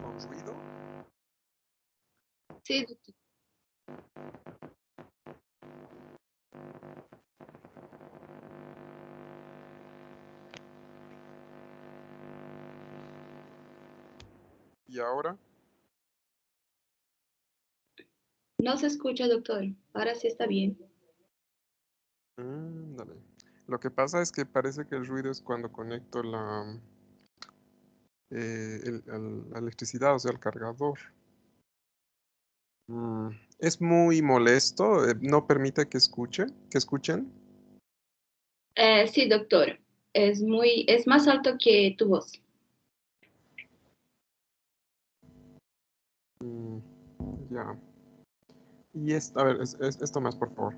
¿Con ruido? Sí, doctor. ¿Y ahora? No se escucha, doctor. Ahora sí está bien. Dale. Lo que pasa es que parece que el ruido es cuando conecto la electricidad, o sea, el cargador. Es muy molesto, no permite que escuchen. Sí, doctor. Es más alto que tu voz. Mm, ya. Y a ver, esto más, por favor.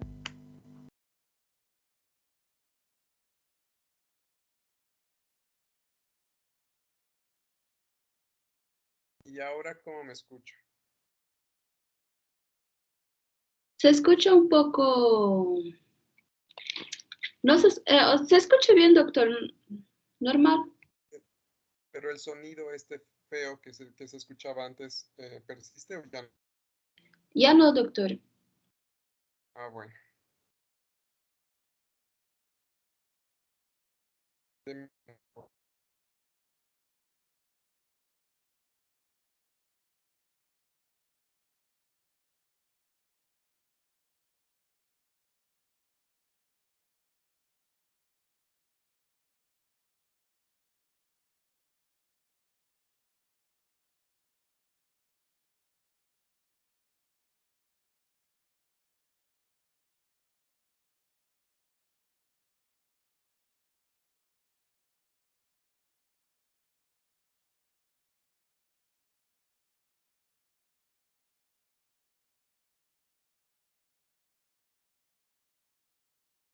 ¿Y ahora cómo me escucho? Se escucha un poco. No se escucha bien, doctor. Normal. Pero el sonido este feo que se escuchaba antes, ¿persiste o ya no? Ya no, doctor. Ah, bueno. Deme-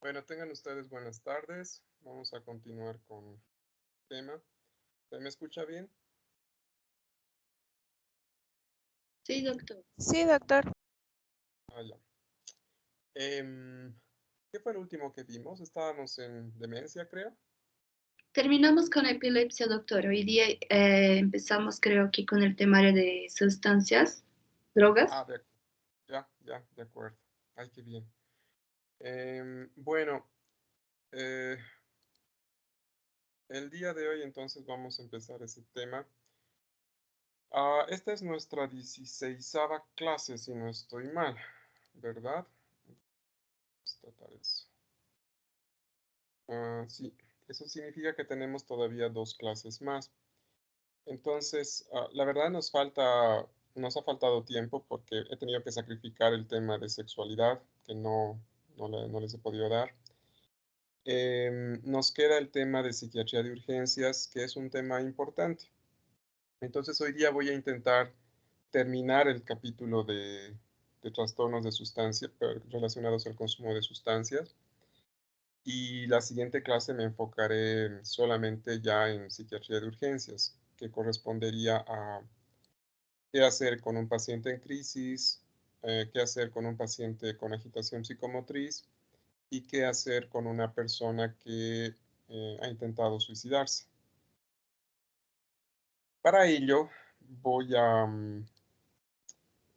Bueno, tengan ustedes buenas tardes. Vamos a continuar con el tema. ¿Se me escucha bien? Sí, doctor. Sí, doctor. Ah, ya. ¿Qué fue el último que vimos? Estábamos en demencia, creo. Terminamos con epilepsia, doctor. Hoy día empezamos, creo que, con el temario de sustancias, drogas. Ah, ya, de acuerdo. Ay, qué bien. Bueno, eh, el día de hoy entonces vamos a empezar ese tema. Esta es nuestra 16ª clase, si no estoy mal, ¿verdad? Vamos a tratar eso. Sí, eso significa que tenemos todavía 2 clases más. Entonces, la verdad nos ha faltado tiempo porque he tenido que sacrificar el tema de sexualidad, que no les he podido dar. Nos queda el tema de psiquiatría de urgencias, que es un tema importante. Entonces, hoy día voy a intentar terminar el capítulo de trastornos de sustancia relacionados al consumo de sustancias. Y la siguiente clase me enfocaré solamente ya en psiquiatría de urgencias, que correspondería a qué hacer con un paciente en crisis, qué hacer con un paciente con agitación psicomotriz y qué hacer con una persona que ha intentado suicidarse. Para ello voy a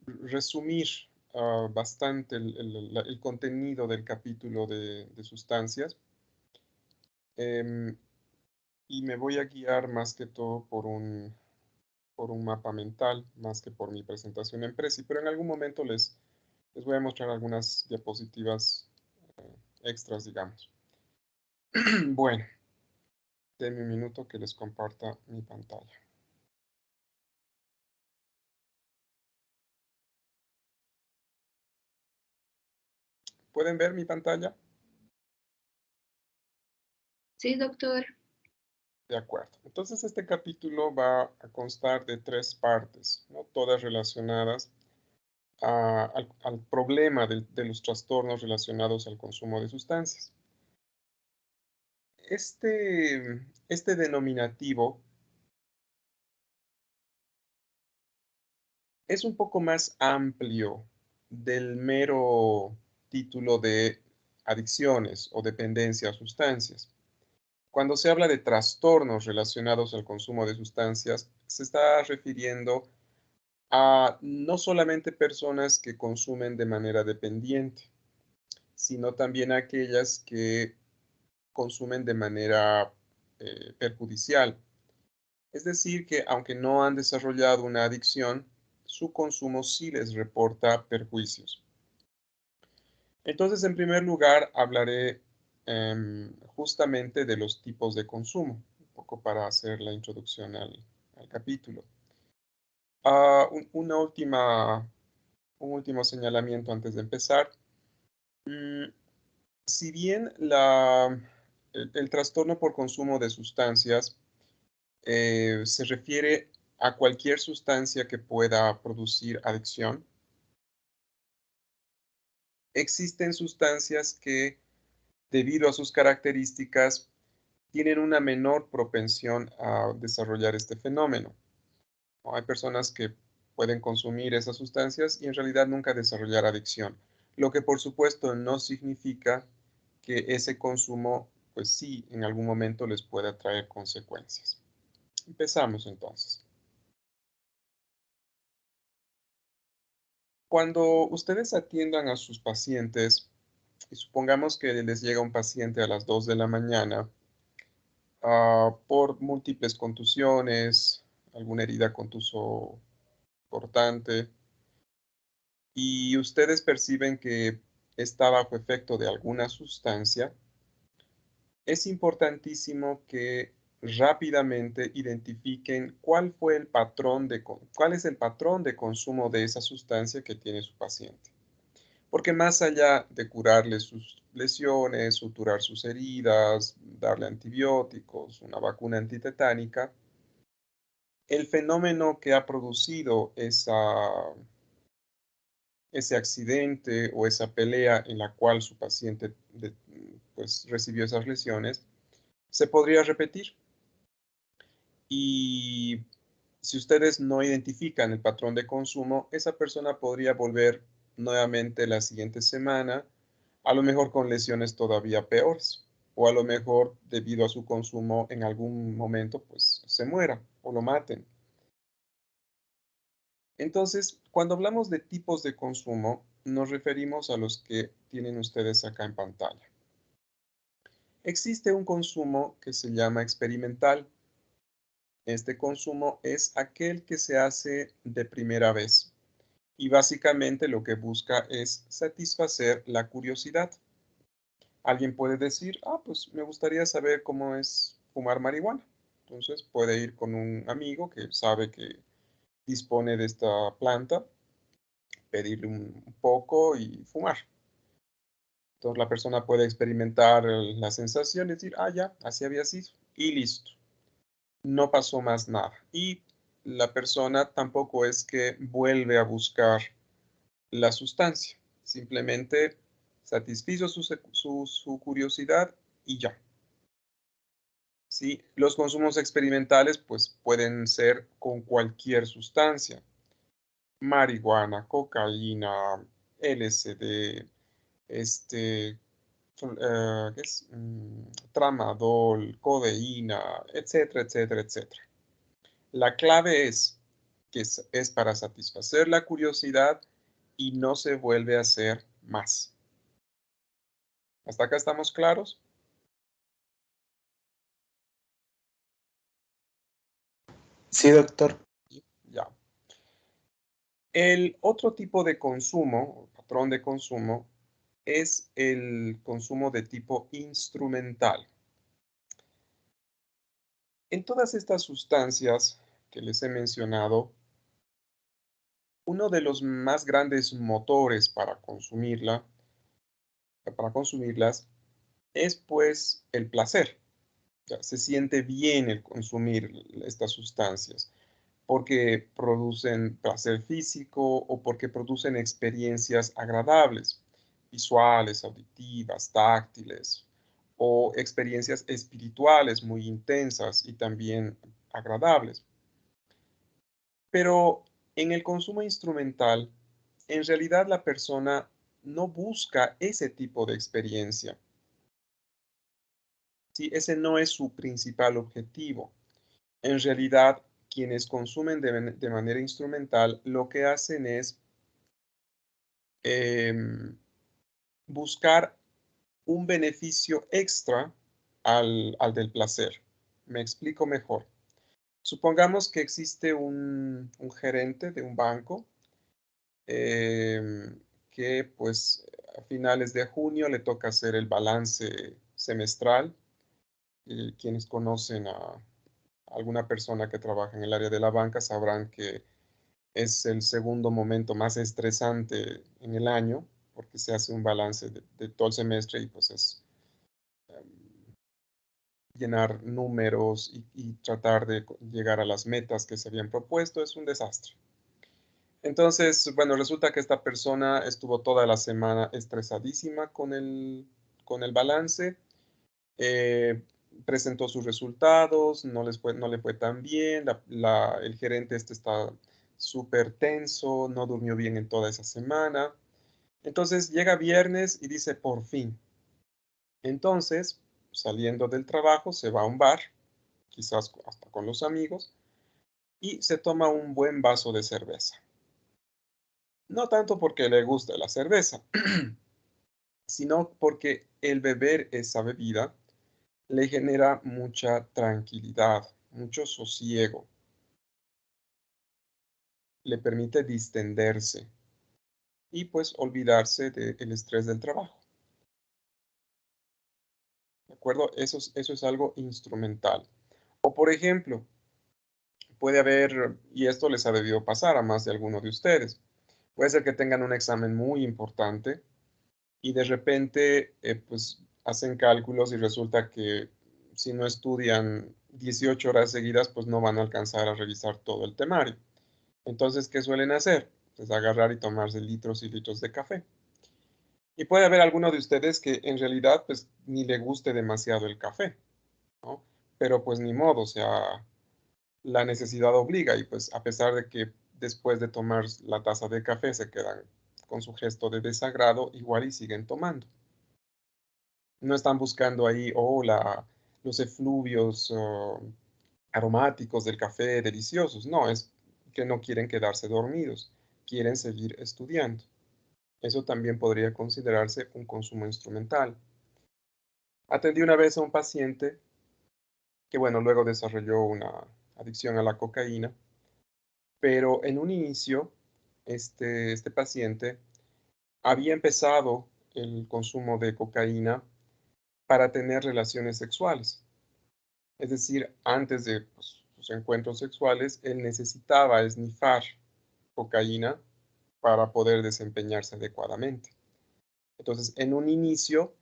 resumir bastante el contenido del capítulo de sustancias. Y me voy a guiar más que todo por un mapa mental, más que por mi presentación en Prezi, pero en algún momento les voy a mostrar algunas diapositivas extras, digamos. Bueno, denme un minuto que les comparta mi pantalla. ¿Pueden ver mi pantalla? Sí, doctor. De acuerdo. Entonces este capítulo va a constar de 3 partes, ¿no? Todas relacionadas al problema de los trastornos relacionados al consumo de sustancias. Este denominativo es un poco más amplio del mero título de adicciones o dependencia a sustancias. Cuando se habla de trastornos relacionados al consumo de sustancias, se está refiriendo a no solamente personas que consumen de manera dependiente, sino también a aquellas que consumen de manera perjudicial. Es decir, que aunque no han desarrollado una adicción, su consumo sí les reporta perjuicios. Entonces, en primer lugar, hablaré justamente de los tipos de consumo, un poco para hacer la introducción al capítulo. Un último señalamiento antes de empezar. Si bien el trastorno por consumo de sustancias se refiere a cualquier sustancia que pueda producir adicción, existen sustancias que, debido a sus características, tienen una menor propensión a desarrollar este fenómeno. Hay personas que pueden consumir esas sustancias y en realidad nunca desarrollar adicción, lo que por supuesto no significa que ese consumo, pues sí, en algún momento les pueda traer consecuencias. Empezamos entonces. Cuando ustedes atiendan a sus pacientes, y supongamos que les llega un paciente a las 2 de la mañana por múltiples contusiones, alguna herida contuso importante, y ustedes perciben que está bajo efecto de alguna sustancia, es importantísimo que rápidamente identifiquen cuál es el patrón de consumo de esa sustancia que tiene su paciente. Porque más allá de curarle sus lesiones, suturar sus heridas, darle antibióticos, una vacuna antitetánica, el fenómeno que ha producido ese accidente o esa pelea en la cual su paciente pues, recibió esas lesiones, se podría repetir. Y si ustedes no identifican el patrón de consumo, esa persona podría volver nuevamente la siguiente semana, a lo mejor con lesiones todavía peores, o a lo mejor debido a su consumo en algún momento, pues se muera o lo maten. Entonces, cuando hablamos de tipos de consumo, nos referimos a los que tienen ustedes acá en pantalla. Existe un consumo que se llama experimental. Este consumo es aquel que se hace de primera vez y básicamente lo que busca es satisfacer la curiosidad. Alguien puede decir, pues me gustaría saber cómo es fumar marihuana. Entonces puede ir con un amigo que sabe que dispone de esta planta, pedirle un poco y fumar. Entonces la persona puede experimentar la sensación y decir, ya, así había sido y listo. No pasó más nada. Y la persona tampoco es que vuelve a buscar la sustancia, simplemente satisfizo su curiosidad y ya. ¿Sí? Los consumos experimentales pues pueden ser con cualquier sustancia, marihuana, cocaína, LSD, ¿qué es? Tramadol, codeína, etcétera, etcétera, etcétera. La clave es que es para satisfacer la curiosidad y no se vuelve a hacer más. ¿Hasta acá estamos claros? Sí, doctor. Ya. El otro tipo de consumo, patrón de consumo, es el consumo de tipo instrumental. En todas estas sustancias que les he mencionado, uno de los más grandes motores para consumirlas, es pues el placer. Se siente bien el consumir estas sustancias porque producen placer físico o porque producen experiencias agradables, visuales, auditivas, táctiles, o experiencias espirituales muy intensas y también agradables. Pero en el consumo instrumental, en realidad la persona no busca ese tipo de experiencia, ¿sí? Ese no es su principal objetivo. En realidad, quienes consumen de manera instrumental lo que hacen es buscar un beneficio extra al del placer. Me explico mejor. Supongamos que existe un gerente de un banco que pues a finales de junio le toca hacer el balance semestral. Quienes conocen a alguna persona que trabaja en el área de la banca sabrán que es el segundo momento más estresante en el año porque se hace un balance de todo el semestre y pues es llenar números y tratar de llegar a las metas que se habían propuesto es un desastre. Entonces, bueno, resulta que esta persona estuvo toda la semana estresadísima con el balance, presentó sus resultados, no le fue tan bien, el gerente está súper tenso, no durmió bien en toda esa semana. Entonces llega viernes y dice, por fin. Entonces, saliendo del trabajo, se va a un bar, quizás hasta con los amigos, y se toma un buen vaso de cerveza. No tanto porque le gusta la cerveza, sino porque el beber esa bebida le genera mucha tranquilidad, mucho sosiego. Le permite distenderse y pues olvidarse del estrés del trabajo. ¿De acuerdo? Eso es algo instrumental. O por ejemplo, puede haber, y esto les ha debido pasar a más de alguno de ustedes, puede ser que tengan un examen muy importante y de repente pues hacen cálculos y resulta que si no estudian 18 horas seguidas, pues no van a alcanzar a revisar todo el temario. Entonces, ¿qué suelen hacer? Pues agarrar y tomarse litros y litros de café. Y puede haber alguno de ustedes que en realidad pues ni le guste demasiado el café, ¿no? Pero pues ni modo, o sea, la necesidad obliga y pues a pesar de que después de tomar la taza de café se quedan con su gesto de desagrado, igual y siguen tomando. No están buscando ahí, los efluvios aromáticos del café deliciosos. No, es que no quieren quedarse dormidos, quieren seguir estudiando. Eso también podría considerarse un consumo instrumental. Atendí una vez a un paciente que, bueno, luego desarrolló una adicción a la cocaína, pero en un inicio, este paciente había empezado el consumo de cocaína para tener relaciones sexuales. Es decir, antes de sus encuentros sexuales, él necesitaba esnifar cocaína para poder desempeñarse adecuadamente. Entonces, en un inicio,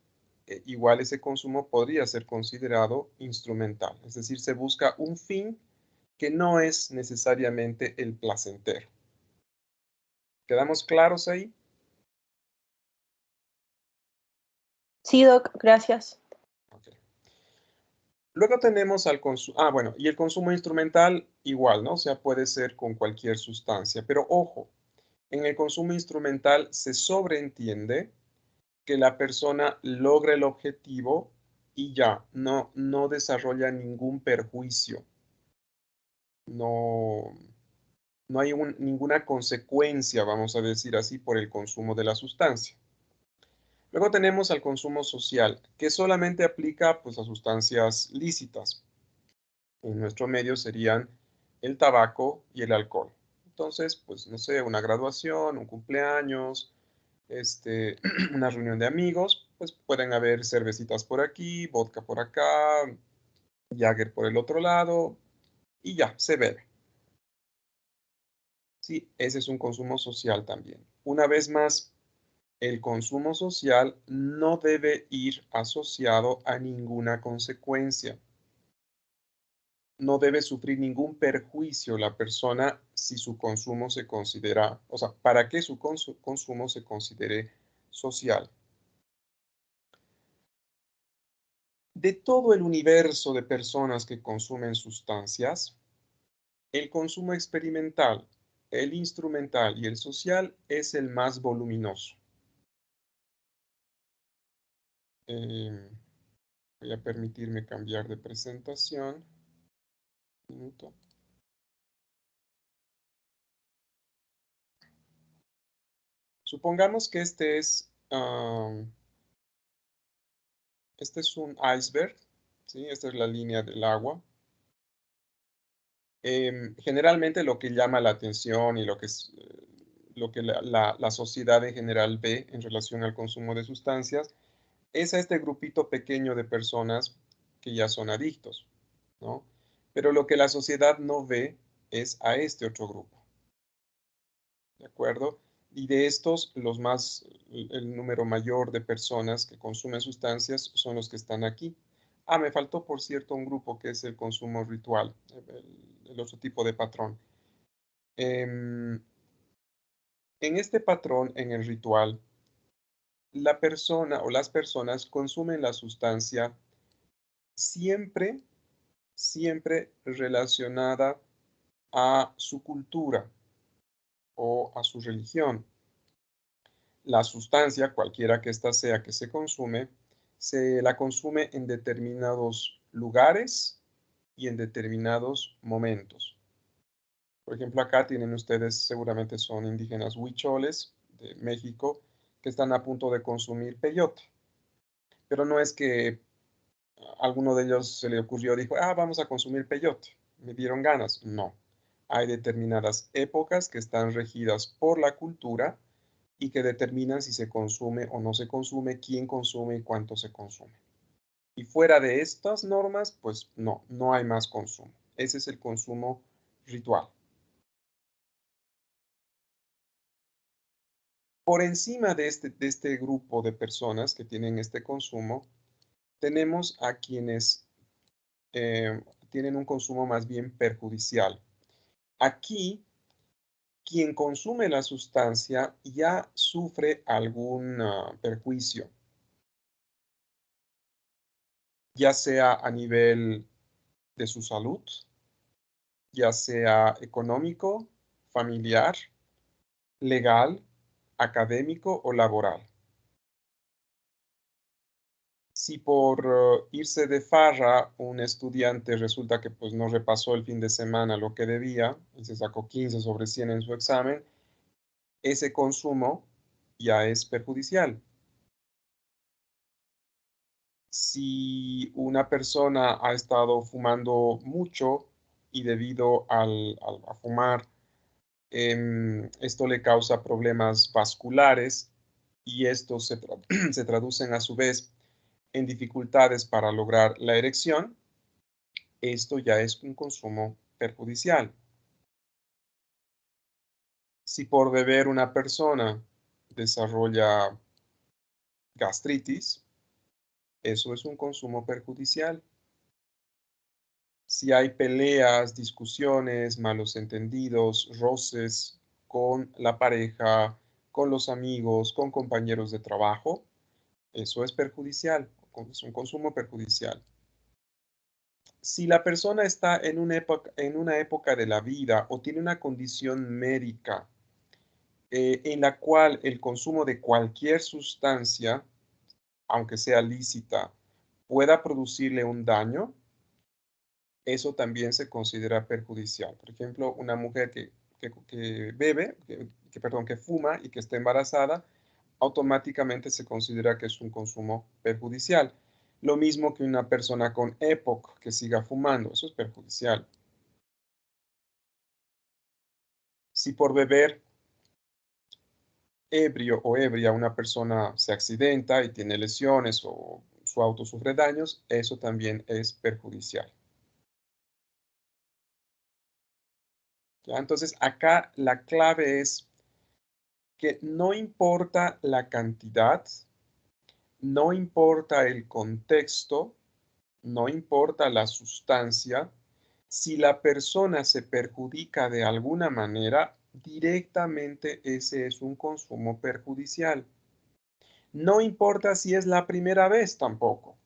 igual ese consumo podría ser considerado instrumental. Es decir, se busca un fin que no es necesariamente el placentero. ¿Quedamos claros ahí? Sí, Doc, gracias. Okay. Luego tenemos al consumo, bueno, y el consumo instrumental igual, ¿no? O sea, puede ser con cualquier sustancia, pero ojo, en el consumo instrumental se sobreentiende que la persona logra el objetivo y ya, no desarrolla ningún perjuicio. No, no hay ninguna consecuencia, vamos a decir así, por el consumo de la sustancia. Luego tenemos al consumo social, que solamente aplica pues, a sustancias lícitas. En nuestro medio serían el tabaco y el alcohol. Entonces, pues no sé, una graduación, un cumpleaños, una reunión de amigos, pues pueden haber cervecitas por aquí, vodka por acá, Jagger por el otro lado, y ya, se bebe. Sí, ese es un consumo social también. Una vez más, el consumo social no debe ir asociado a ninguna consecuencia. No debe sufrir ningún perjuicio la persona si su consumo se considera, o sea, para que su consumo se considere social. De todo el universo de personas que consumen sustancias, el consumo experimental, el instrumental y el social es el más voluminoso. Voy a permitirme cambiar de presentación. Un minuto. Supongamos que este es un iceberg, ¿sí? Esta es la línea del agua. Generalmente lo que llama la atención y lo que la sociedad en general ve en relación al consumo de sustancias es a este grupito pequeño de personas que ya son adictos, ¿no? Pero lo que la sociedad no ve es a este otro grupo, ¿de acuerdo? Y de estos, el número mayor de personas que consumen sustancias son los que están aquí. Ah, me faltó, por cierto, un grupo que es el consumo ritual, el otro tipo de patrón. En este patrón, en el ritual, la persona o las personas consumen la sustancia siempre, siempre relacionada a su cultura o a su religión. La sustancia, cualquiera que ésta sea que se consume, se la consume en determinados lugares y en determinados momentos. Por ejemplo, acá tienen ustedes, seguramente son indígenas huicholes de México, que están a punto de consumir peyote. Pero no es que a alguno de ellos se le ocurrió, dijo, ah, vamos a consumir peyote. Me dieron ganas. No. Hay determinadas épocas que están regidas por la cultura y que determinan si se consume o no se consume, quién consume y cuánto se consume. Y fuera de estas normas, pues no hay más consumo. Ese es el consumo ritual. Por encima de este grupo de personas que tienen este consumo, tenemos a quienes tienen un consumo más bien perjudicial. Aquí, quien consume la sustancia ya sufre algún perjuicio, ya sea a nivel de su salud, ya sea económico, familiar, legal, académico o laboral. Si por irse de farra un estudiante resulta que pues no repasó el fin de semana lo que debía y se sacó 15 sobre 100 en su examen, ese consumo ya es perjudicial. Si una persona ha estado fumando mucho y debido a fumar, esto le causa problemas vasculares y estos se traducen a su vez en dificultades para lograr la erección, esto ya es un consumo perjudicial. Si por beber una persona desarrolla gastritis, eso es un consumo perjudicial. Si hay peleas, discusiones, malos entendidos, roces con la pareja, con los amigos, con compañeros de trabajo, eso es perjudicial, es un consumo perjudicial. Si la persona está en una época de la vida o tiene una condición médica en la cual el consumo de cualquier sustancia, aunque sea lícita, pueda producirle un daño, eso también se considera perjudicial. Por ejemplo, una mujer que bebe, que fuma y que está embarazada, automáticamente se considera que es un consumo perjudicial. Lo mismo que una persona con EPOC que siga fumando, eso es perjudicial. Si por beber ebrio o ebria una persona se accidenta y tiene lesiones o su auto sufre daños, eso también es perjudicial. ¿Ya? Entonces, acá la clave es que no importa la cantidad, no importa el contexto, no importa la sustancia, si la persona se perjudica de alguna manera, directamente ese es un consumo perjudicial. No importa si es la primera vez tampoco.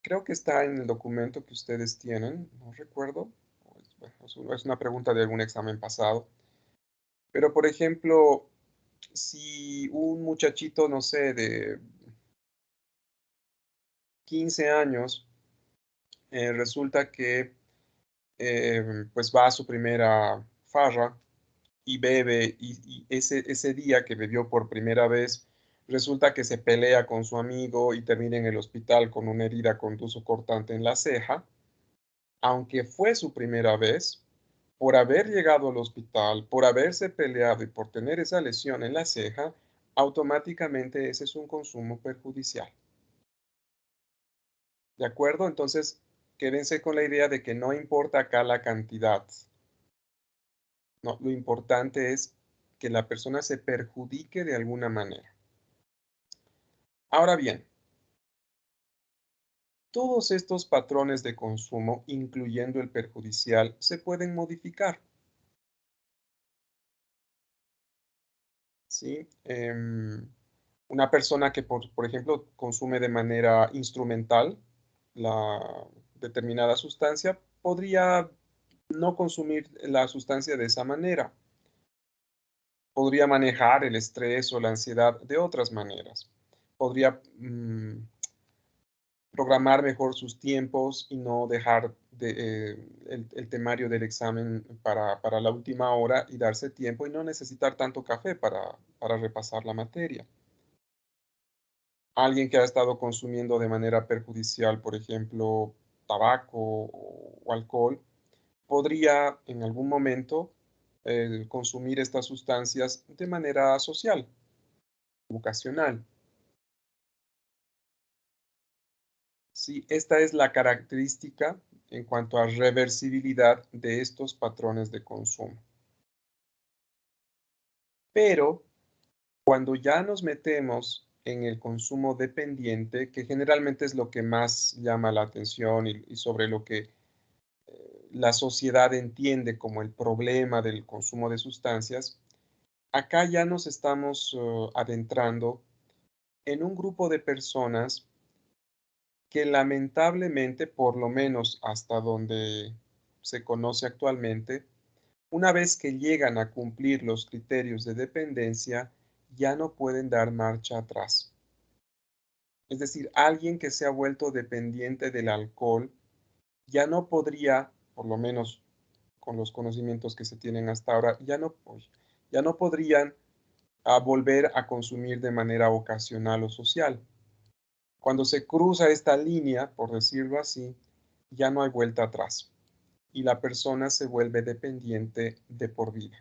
Creo que está en el documento que ustedes tienen, no recuerdo, es una pregunta de algún examen pasado. Pero, por ejemplo, si un muchachito, no sé, de 15 años, resulta que pues va a su primera farra y bebe, y ese día que bebió por primera vez, resulta que se pelea con su amigo y termina en el hospital con una herida cortante en la ceja. Aunque fue su primera vez, por haber llegado al hospital, por haberse peleado y por tener esa lesión en la ceja, automáticamente ese es un consumo perjudicial. ¿De acuerdo? Entonces, quédense con la idea de que no importa acá la cantidad. No, lo importante es que la persona se perjudique de alguna manera. Ahora bien, todos estos patrones de consumo, incluyendo el perjudicial, se pueden modificar. ¿Sí? Una persona que, por ejemplo, consume de manera instrumental la determinada sustancia, podría no consumir la sustancia de esa manera. Podría manejar el estrés o la ansiedad de otras maneras. Podría programar mejor sus tiempos y no dejar el temario del examen para la última hora y darse tiempo y no necesitar tanto café para repasar la materia. Alguien que ha estado consumiendo de manera perjudicial, por ejemplo, tabaco o alcohol, podría en algún momento consumir estas sustancias de manera social, ocasional. Sí, esta es la característica en cuanto a reversibilidad de estos patrones de consumo. Pero cuando ya nos metemos en el consumo dependiente, que generalmente es lo que más llama la atención y sobre lo que la sociedad entiende como el problema del consumo de sustancias, acá ya nos estamos adentrando en un grupo de personas que lamentablemente, por lo menos hasta donde se conoce actualmente, una vez que llegan a cumplir los criterios de dependencia, ya no pueden dar marcha atrás. Es decir, alguien que se ha vuelto dependiente del alcohol ya no podría, por lo menos con los conocimientos que se tienen hasta ahora, ya no podrían volver a consumir de manera ocasional o social. Cuando se cruza esta línea, por decirlo así, ya no hay vuelta atrás y la persona se vuelve dependiente de por vida.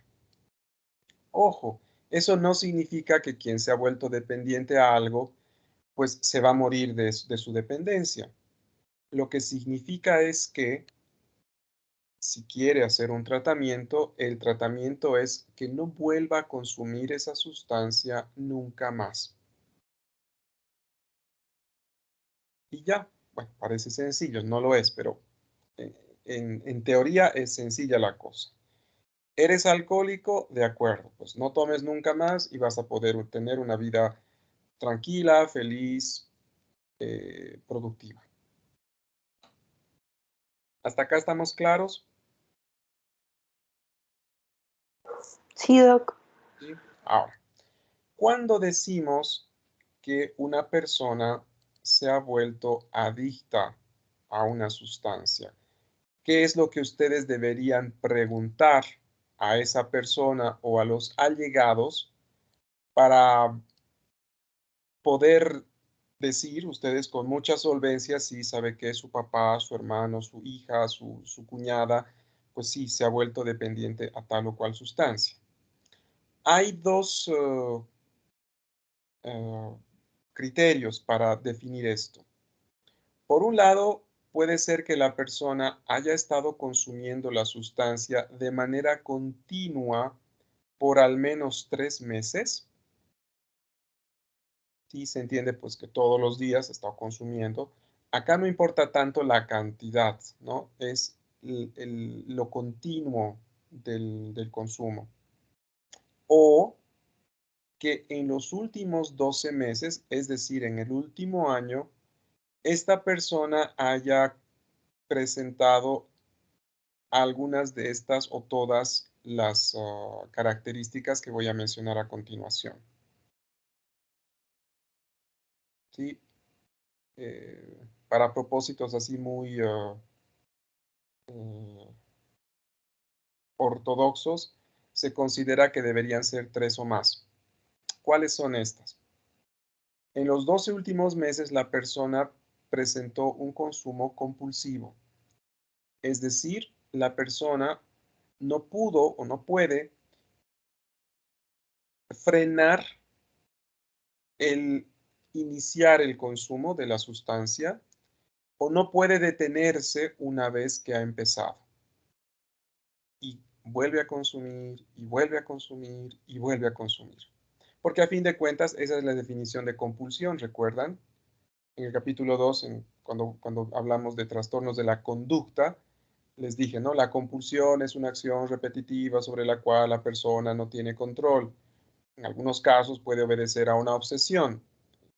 Ojo, eso no significa que quien se ha vuelto dependiente a algo, pues se va a morir de su dependencia. Lo que significa es que si quiere hacer un tratamiento, el tratamiento es que no vuelva a consumir esa sustancia nunca más. Y ya, bueno, parece sencillo, no lo es, pero en teoría es sencilla la cosa. ¿Eres alcohólico? De acuerdo, pues no tomes nunca más y vas a poder tener una vida tranquila, feliz, productiva. ¿Hasta acá estamos claros? Sí, Doc. ¿Sí? Ahora, ¿cuándo decimos que una persona se ha vuelto adicta a una sustancia? ¿Qué es lo que ustedes deberían preguntar a esa persona o a los allegados para poder decir ustedes con mucha solvencia si sabe que su papá, su hermano, su hija, su cuñada, pues sí, se ha vuelto dependiente a tal o cual sustancia? Hay dos criterios para definir esto. Por un lado, puede ser que la persona haya estado consumiendo la sustancia de manera continua por al menos 3 meses. Sí, se entiende pues que todos los días está consumiendo. Acá no importa tanto la cantidad, ¿no? Es lo continuo del consumo. O que en los últimos 12 meses, es decir, en el último año, esta persona haya presentado algunas de estas o todas las características que voy a mencionar a continuación. ¿Sí? para propósitos así muy ortodoxos, se considera que deberían ser 3 o más. ¿Cuáles son estas? En los 12 últimos meses la persona presentó un consumo compulsivo. Es decir, la persona no pudo o no puede frenar el iniciar el consumo de la sustancia o no puede detenerse una vez que ha empezado. Y vuelve a consumir, y vuelve a consumir, y vuelve a consumir. Porque a fin de cuentas, esa es la definición de compulsión, ¿recuerdan? En el capítulo 2, cuando hablamos de trastornos de la conducta, les dije, ¿no? La compulsión es una acción repetitiva sobre la cual la persona no tiene control. En algunos casos puede obedecer a una obsesión.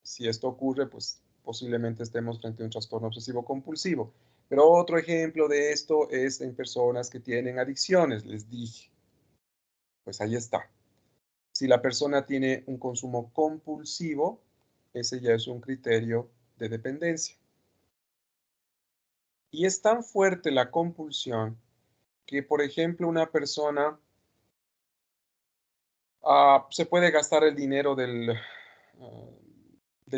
Si esto ocurre, pues posiblemente estemos frente a un trastorno obsesivo compulsivo. Pero otro ejemplo de esto es en personas que tienen adicciones, les dije. Pues ahí está. Si la persona tiene un consumo compulsivo, ese ya es un criterio de dependencia. Y es tan fuerte la compulsión que, por ejemplo, una persona se puede gastar el dinero del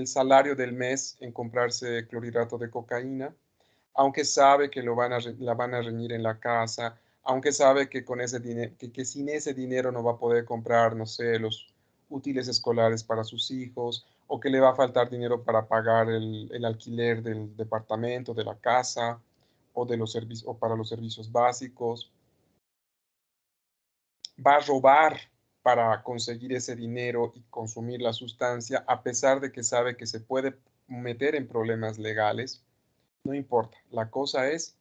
salario del mes en comprarse clorhidrato de cocaína, aunque sabe que la van a reñir en la casa, aunque sabe que con ese dinero, que sin ese dinero no va a poder comprar, no sé, los útiles escolares para sus hijos, o que le va a faltar dinero para pagar el alquiler del departamento, de la casa, o o para los servicios básicos. Va a robar para conseguir ese dinero y consumir la sustancia, a pesar de que sabe que se puede meter en problemas legales. No importa, la cosa es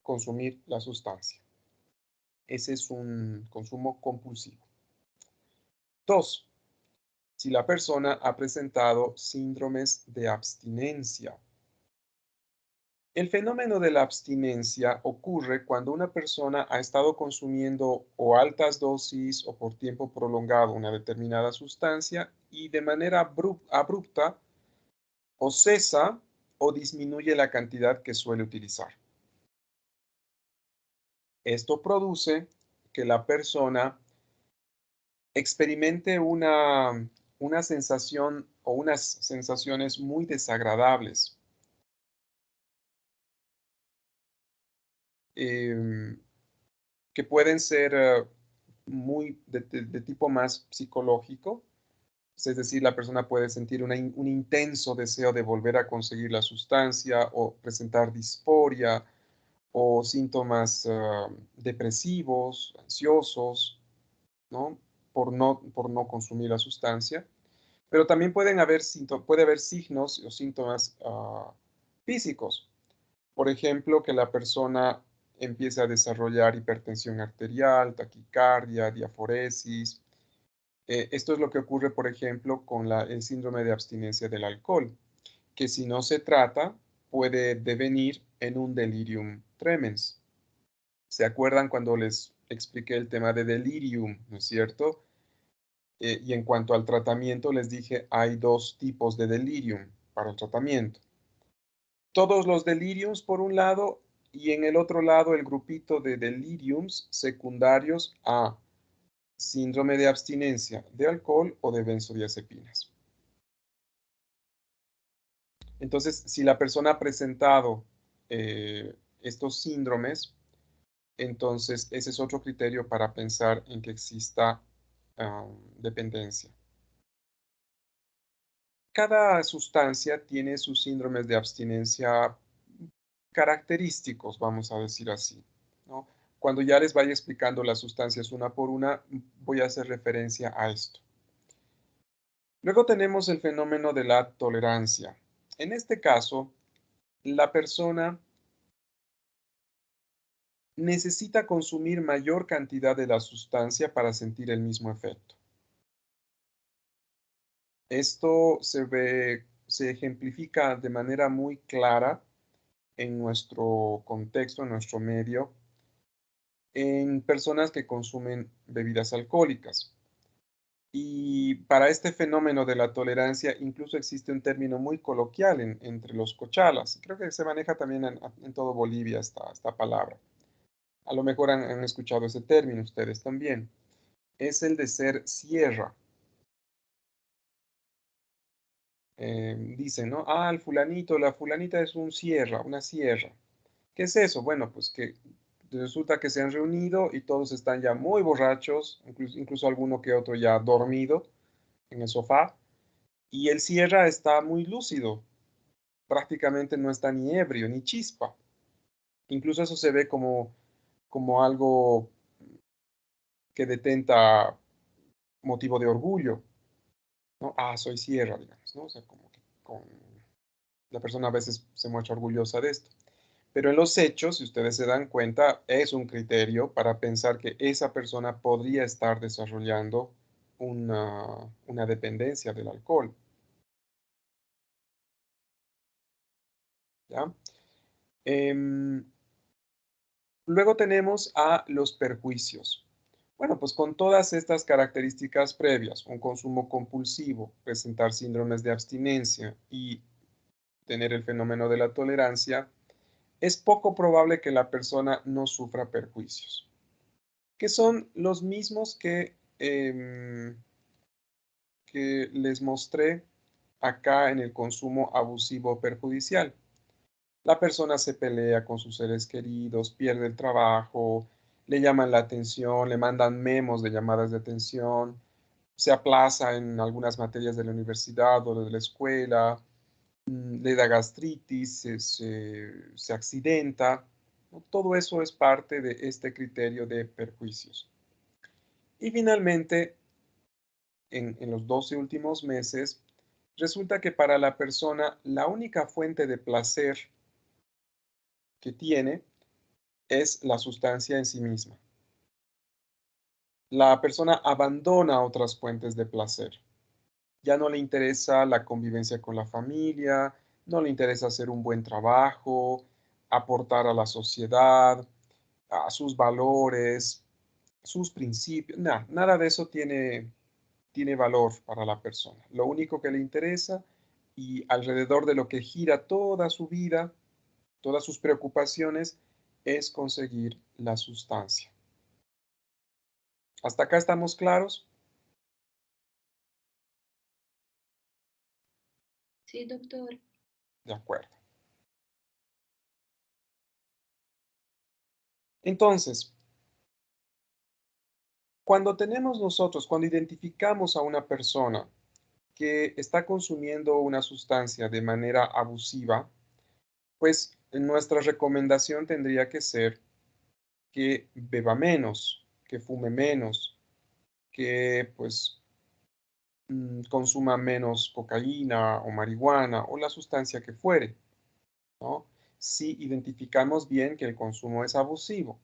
consumir la sustancia. Ese es un consumo compulsivo. 2. Si la persona ha presentado síndromes de abstinencia. El fenómeno de la abstinencia ocurre cuando una persona ha estado consumiendo o altas dosis o por tiempo prolongado una determinada sustancia y de manera abrupta o cesa o disminuye la cantidad que suele utilizar. Esto produce que la persona experimente una sensación o unas sensaciones muy desagradables. Que pueden ser muy de tipo más psicológico, es decir, la persona puede sentir un intenso deseo de volver a conseguir la sustancia o presentar disforia o síntomas depresivos, ansiosos, ¿no? Por no consumir la sustancia. Pero también puede haber signos o síntomas físicos. Por ejemplo, que la persona empiece a desarrollar hipertensión arterial, taquicardia, diaforesis. Esto es lo que ocurre, por ejemplo, con el síndrome de abstinencia del alcohol, que si no se trata, puede devenir en un delirium tremens. ¿Se acuerdan cuando les expliqué el tema de delirium, no es cierto? Y en cuanto al tratamiento, les dije, hay 2 tipos de delirium para el tratamiento. Todos los deliriums por un lado y en el otro lado el grupito de deliriums secundarios a síndrome de abstinencia de alcohol o de benzodiazepinas. Entonces, si la persona ha presentado estos síndromes, entonces ese es otro criterio para pensar en que exista dependencia. Cada sustancia tiene sus síndromes de abstinencia característicos, vamos a decir así, ¿no? Cuando ya les vaya explicando las sustancias una por una, voy a hacer referencia a esto. Luego tenemos el fenómeno de la tolerancia. En este caso, la persona necesita consumir mayor cantidad de la sustancia para sentir el mismo efecto. Esto se ejemplifica de manera muy clara en nuestro contexto, en nuestro medio, en personas que consumen bebidas alcohólicas. Y para este fenómeno de la tolerancia incluso existe un término muy coloquial entre los cochalas. Creo que se maneja también en todo Bolivia esta palabra. A lo mejor han escuchado ese término ustedes también. Es el de ser sierra. Dicen, ¿no? Ah, el fulanito, la fulanita es un sierra, una sierra. ¿Qué es eso? Bueno, pues que resulta que se han reunido y todos están ya muy borrachos, incluso alguno que otro ya dormido en el sofá, y el sierra está muy lúcido, prácticamente no está ni ebrio ni chispa. Incluso eso se ve como algo que detenta motivo de orgullo, ¿no? Ah, soy sierra, digamos, ¿no? O sea, como que la persona a veces se muestra orgullosa de esto. Pero en los hechos, si ustedes se dan cuenta, es un criterio para pensar que esa persona podría estar desarrollando una dependencia del alcohol. ¿Ya? Luego tenemos a los perjuicios. Bueno, pues con todas estas características previas, un consumo compulsivo, presentar síndromes de abstinencia y tener el fenómeno de la tolerancia, es poco probable que la persona no sufra perjuicios, que son los mismos que les mostré acá en el consumo abusivo perjudicial. La persona se pelea con sus seres queridos, pierde el trabajo, le llaman la atención, le mandan memos de llamadas de atención, se aplaza en algunas materias de la universidad o de la escuela, le da gastritis, se accidenta. ¿No? Todo eso es parte de este criterio de perjuicios. Y finalmente, en los 12 últimos meses, resulta que para la persona la única fuente de placer que tiene es la sustancia en sí misma. La persona abandona otras fuentes de placer. Ya no le interesa la convivencia con la familia, no le interesa hacer un buen trabajo, aportar a la sociedad, a sus valores, sus principios. Nada de eso tiene valor para la persona. Lo único que le interesa y alrededor de lo que gira toda su vida, todas sus preocupaciones, es conseguir la sustancia. ¿Hasta acá estamos claros? Sí, doctor. De acuerdo. Entonces, cuando identificamos a una persona que está consumiendo una sustancia de manera abusiva, pues nuestra recomendación tendría que ser que beba menos, que fume menos, que pues consuma menos cocaína o marihuana o la sustancia que fuere, ¿no? Si identificamos bien que el consumo es abusivo.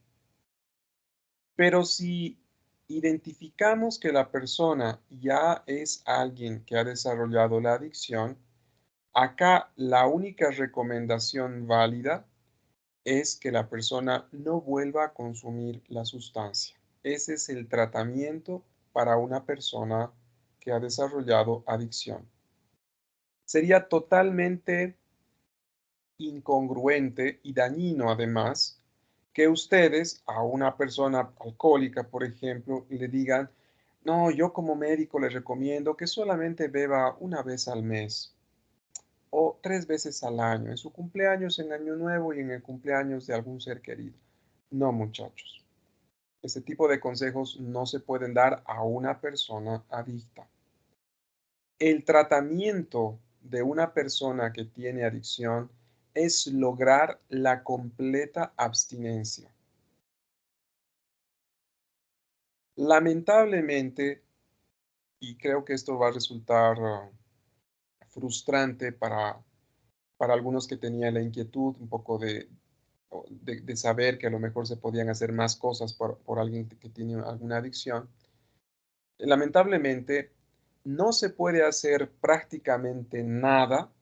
Pero si identificamos que la persona ya es alguien que ha desarrollado la adicción, acá la única recomendación válida es que la persona no vuelva a consumir la sustancia. Ese es el tratamiento para una persona que ha desarrollado adicción. Sería totalmente incongruente y dañino además que ustedes a una persona alcohólica, por ejemplo, le digan, no, yo como médico le recomiendo que solamente beba una vez al mes o 3 veces al año, en su cumpleaños, en Año Nuevo y en el cumpleaños de algún ser querido. No, muchachos. Este tipo de consejos no se pueden dar a una persona adicta. El tratamiento de una persona que tiene adicción es lograr la completa abstinencia. Lamentablemente, y creo que esto va a resultar frustrante para algunos que tenían la inquietud un poco de saber que a lo mejor se podían hacer más cosas por alguien que tiene alguna adicción. Lamentablemente, no se puede hacer prácticamente nada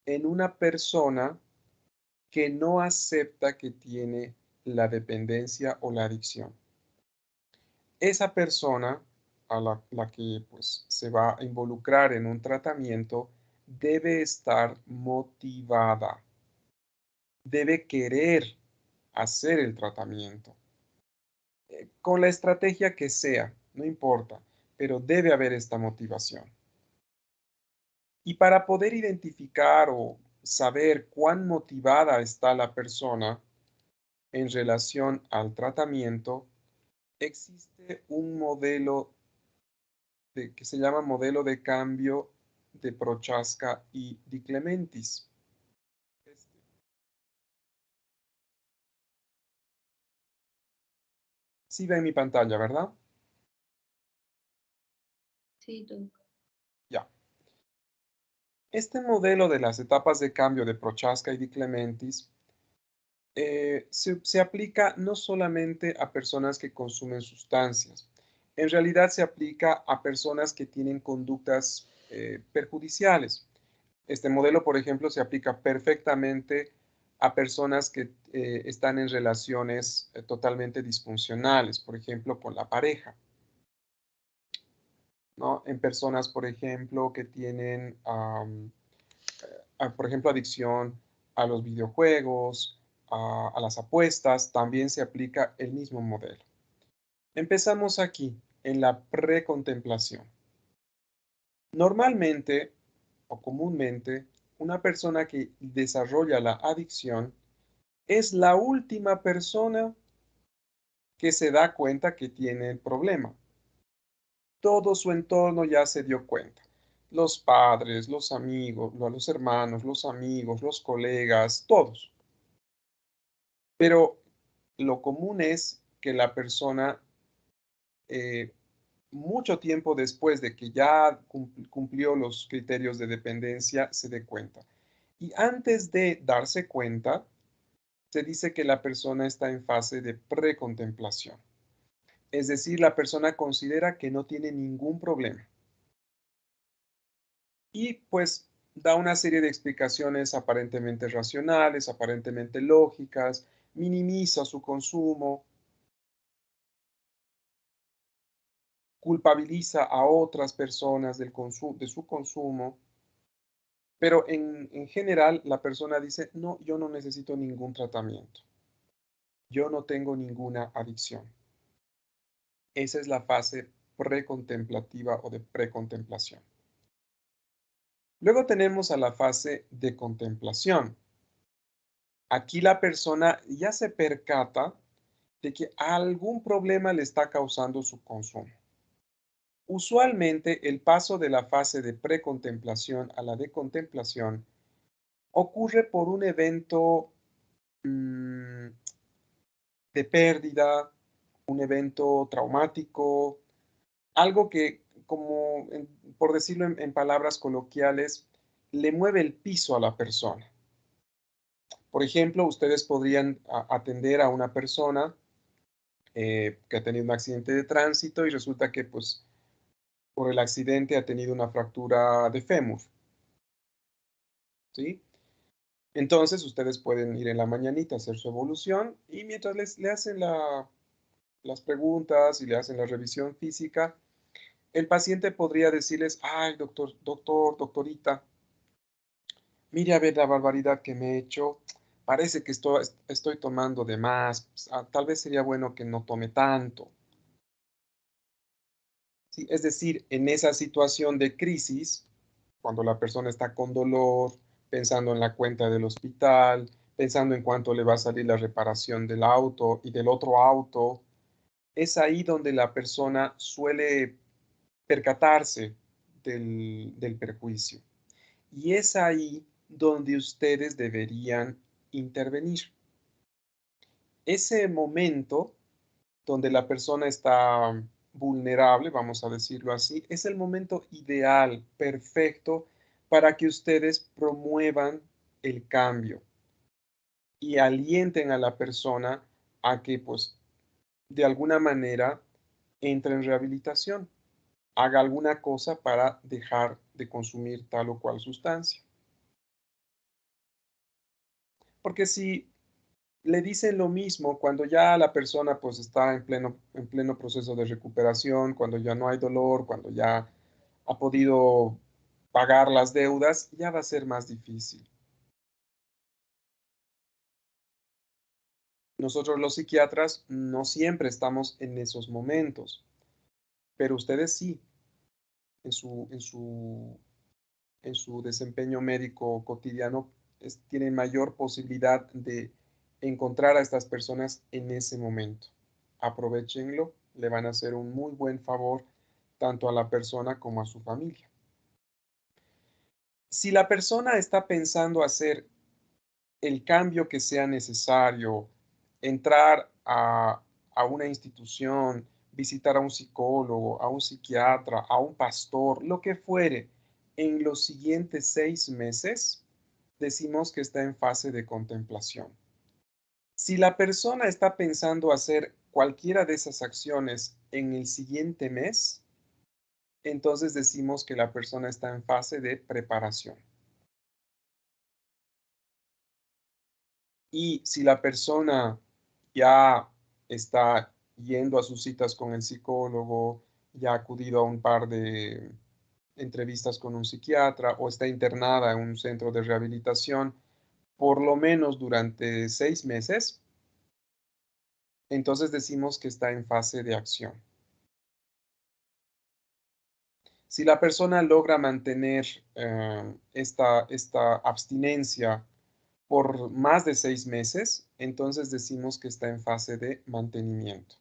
en una persona que no acepta que tiene la dependencia o la adicción. Esa persona a la que pues, se va a involucrar en un tratamiento debe estar motivada, debe querer hacer el tratamiento, con la estrategia que sea, no importa, pero debe haber esta motivación. Y para poder identificar o saber cuán motivada está la persona en relación al tratamiento, existe un modelo que se llama modelo de cambio de Prochaska y Di Clementis. Sí ven mi pantalla, ¿verdad? Sí, Doc. Ya. Este modelo de las etapas de cambio de Prochaska y Di Clementis se aplica no solamente a personas que consumen sustancias, en realidad se aplica a personas que tienen conductas perjudiciales. Este modelo, por ejemplo, se aplica perfectamente a personas que están en relaciones totalmente disfuncionales, por ejemplo, con la pareja, ¿no? En personas, por ejemplo, que tienen, por ejemplo, adicción a los videojuegos, a las apuestas, también se aplica el mismo modelo. Empezamos aquí, en la precontemplación. Normalmente o comúnmente, una persona que desarrolla la adicción es la última persona que se da cuenta que tiene el problema. Todo su entorno ya se dio cuenta. Los padres, los amigos, los hermanos, los amigos, los colegas, todos. Pero lo común es que la persona, mucho tiempo después de que ya cumplió los criterios de dependencia, se dé cuenta. Y antes de darse cuenta, se dice que la persona está en fase de precontemplación. Es decir, la persona considera que no tiene ningún problema. Y pues da una serie de explicaciones aparentemente racionales, aparentemente lógicas, minimiza su consumo, culpabiliza a otras personas de su consumo, pero en general la persona dice, no, yo no necesito ningún tratamiento, yo no tengo ninguna adicción. Esa es la fase precontemplativa o de precontemplación. Luego tenemos a la fase de contemplación. Aquí la persona ya se percata de que algún problema le está causando su consumo. Usualmente el paso de la fase de precontemplación a la de contemplación ocurre por un evento de pérdida, un evento traumático, algo que, como por decirlo en palabras coloquiales, le mueve el piso a la persona. Por ejemplo, ustedes podrían atender a una persona que ha tenido un accidente de tránsito y resulta que, pues, por el accidente ha tenido una fractura de fémur, ¿sí? Entonces, ustedes pueden ir en la mañanita a hacer su evolución y mientras le hacen las preguntas y le hacen la revisión física, el paciente podría decirles, ay, doctorita, mire a ver la barbaridad que me he hecho, parece que estoy tomando de más, pues, tal vez sería bueno que no tome tanto. ¿Sí? Es decir, en esa situación de crisis, cuando la persona está con dolor, pensando en la cuenta del hospital, pensando en cuánto le va a salir la reparación del auto y del otro auto, es ahí donde la persona suele percatarse del perjuicio. Y es ahí donde ustedes deberían intervenir. Ese momento donde la persona está vulnerable, vamos a decirlo así, es el momento ideal, perfecto, para que ustedes promuevan el cambio y alienten a la persona a que, pues, de alguna manera entre en rehabilitación, haga alguna cosa para dejar de consumir tal o cual sustancia. Porque si le dicen lo mismo cuando ya la persona pues está en pleno proceso de recuperación, cuando ya no hay dolor, cuando ya ha podido pagar las deudas, ya va a ser más difícil. Nosotros los psiquiatras no siempre estamos en esos momentos, pero ustedes sí, en su desempeño médico cotidiano, tienen mayor posibilidad de encontrar a estas personas en ese momento. Aprovechenlo, le van a hacer un muy buen favor tanto a la persona como a su familia. Si la persona está pensando hacer el cambio que sea necesario, entrar a una institución, visitar a un psicólogo, a un psiquiatra, a un pastor, lo que fuere, en los siguientes 6 meses, decimos que está en fase de contemplación. Si la persona está pensando hacer cualquiera de esas acciones en el siguiente mes, entonces decimos que la persona está en fase de preparación. Y si la persona ya está yendo a sus citas con el psicólogo, ya ha acudido a un par de entrevistas con un psiquiatra o está internada en un centro de rehabilitación, por lo menos durante 6 meses, entonces decimos que está en fase de acción. Si la persona logra mantener esta abstinencia por más de 6 meses, entonces decimos que está en fase de mantenimiento.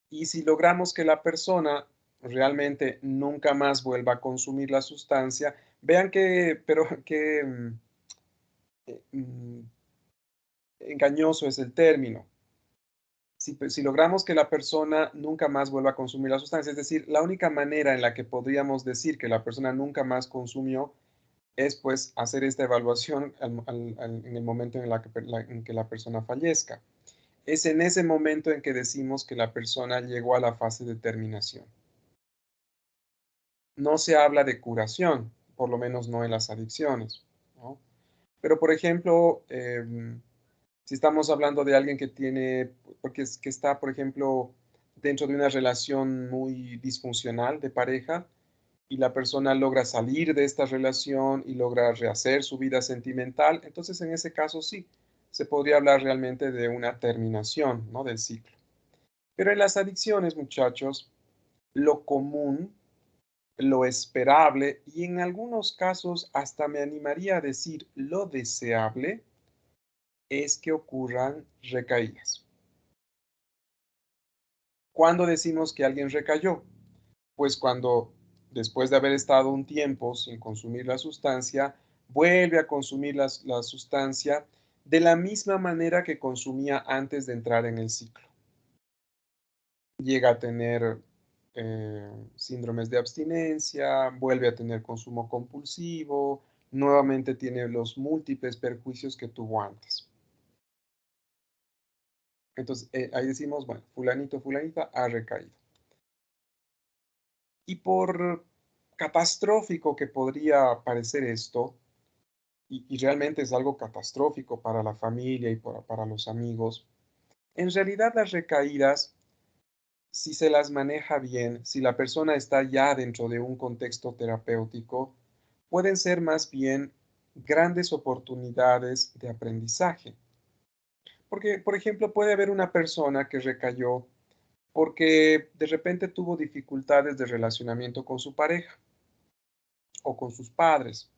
Y si logramos que la persona realmente nunca más vuelva a consumir la sustancia, vean que, pero que engañoso es el término. Si logramos que la persona nunca más vuelva a consumir la sustancia, es decir, la única manera en la que podríamos decir que la persona nunca más consumió es pues hacer esta evaluación en el momento en que la persona fallezca. Es en ese momento en que decimos que la persona llegó a la fase de terminación. No se habla de curación, por lo menos no en las adicciones, ¿no? Pero, por ejemplo, si estamos hablando de alguien que tiene, que está, por ejemplo, dentro de una relación muy disfuncional de pareja y la persona logra salir de esta relación y logra rehacer su vida sentimental, entonces en ese caso sí, se podría hablar realmente de una terminación, ¿no?, del ciclo. Pero en las adicciones, muchachos, lo común, lo esperable y en algunos casos hasta me animaría a decir lo deseable es que ocurran recaídas. ¿Cuándo decimos que alguien recayó? Pues cuando después de haber estado un tiempo sin consumir la sustancia, vuelve a consumir la sustancia de la misma manera que consumía antes de entrar en el ciclo. Llega a tener síndromes de abstinencia, vuelve a tener consumo compulsivo, nuevamente tiene los múltiples perjuicios que tuvo antes. Entonces, ahí decimos, bueno, fulanito, fulanita ha recaído. Y por catastrófico que podría parecer esto, y realmente es algo catastrófico para la familia y para los amigos, en realidad las recaídas, si se las maneja bien, si la persona está ya dentro de un contexto terapéutico, pueden ser más bien grandes oportunidades de aprendizaje. Porque, por ejemplo, puede haber una persona que recayó porque de repente tuvo dificultades de relacionamiento con su pareja o con sus padres,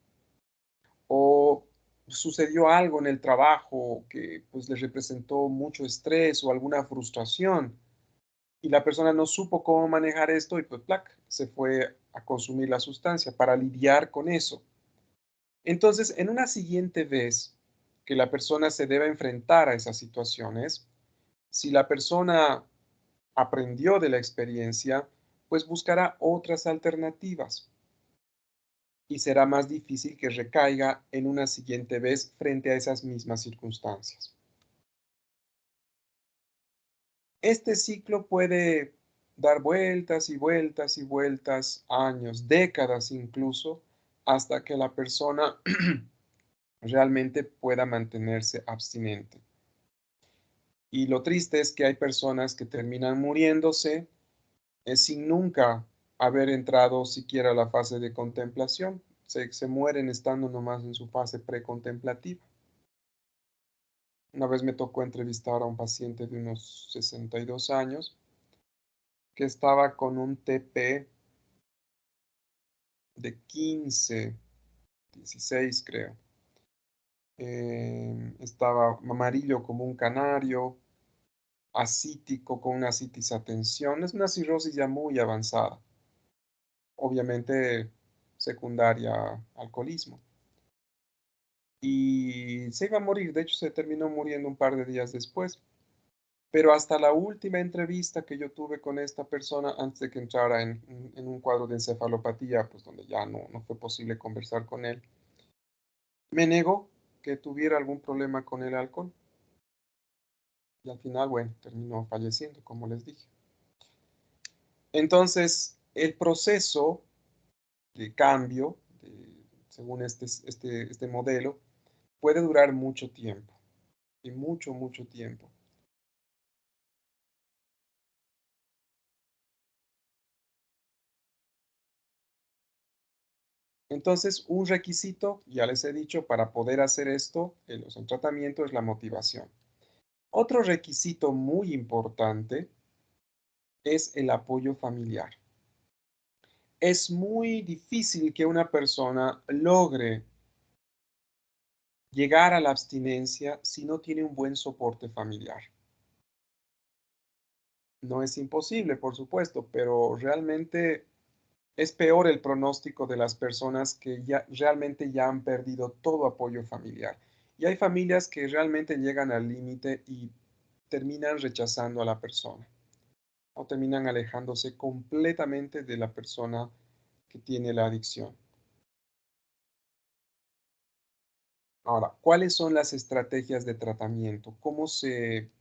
o sucedió algo en el trabajo que pues le representó mucho estrés o alguna frustración y la persona no supo cómo manejar esto y pues ¡plac!, se fue a consumir la sustancia para lidiar con eso. Entonces, en una siguiente vez que la persona se deba enfrentar a esas situaciones, si la persona aprendió de la experiencia, pues buscará otras alternativas y será más difícil que recaiga en una siguiente vez frente a esas mismas circunstancias. Este ciclo puede dar vueltas y vueltas y vueltas, años, décadas incluso, hasta que la persona realmente pueda mantenerse abstinente. Y lo triste es que hay personas que terminan muriéndose sin nunca haber entrado siquiera a la fase de contemplación. Se mueren estando nomás en su fase precontemplativa. Una vez me tocó entrevistar a un paciente de unos 62 años que estaba con un TP de 15, 16 creo. Estaba amarillo como un canario, ascítico con una citisatención. Es una cirrosis ya muy avanzada. Obviamente secundaria alcoholismo. Y se iba a morir, de hecho se terminó muriendo un par de días después. Pero hasta la última entrevista que yo tuve con esta persona, antes de que entrara en un cuadro de encefalopatía, pues donde ya no fue posible conversar con él, me negó que tuviera algún problema con el alcohol. Y al final, bueno, terminó falleciendo, como les dije. Entonces, el proceso de cambio, según este modelo, puede durar mucho tiempo, y mucho, mucho tiempo. Entonces, un requisito, ya les he dicho, para poder hacer esto, el tratamiento, es la motivación. Otro requisito muy importante es el apoyo familiar. Es muy difícil que una persona logre llegar a la abstinencia si no tiene un buen soporte familiar. No es imposible, por supuesto, pero realmente es peor el pronóstico de las personas que realmente ya han perdido todo apoyo familiar. Y hay familias que realmente llegan al límite y terminan rechazando a la persona o terminan alejándose completamente de la persona que tiene la adicción. Ahora, ¿cuáles son las estrategias de tratamiento? ¿Cómo se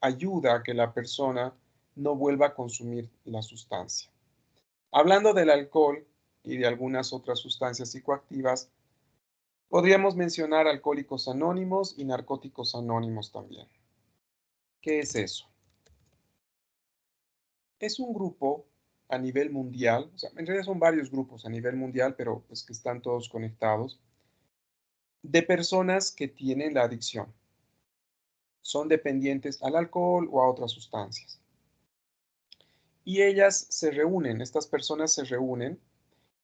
ayuda a que la persona no vuelva a consumir la sustancia? Hablando del alcohol y de algunas otras sustancias psicoactivas, podríamos mencionar Alcohólicos Anónimos y Narcóticos Anónimos también. ¿Qué es eso? Es un grupo a nivel mundial, o sea, en realidad son varios grupos a nivel mundial, pero pues que están todos conectados, de personas que tienen la adicción. Son dependientes al alcohol o a otras sustancias. Y ellas se reúnen, estas personas se reúnen,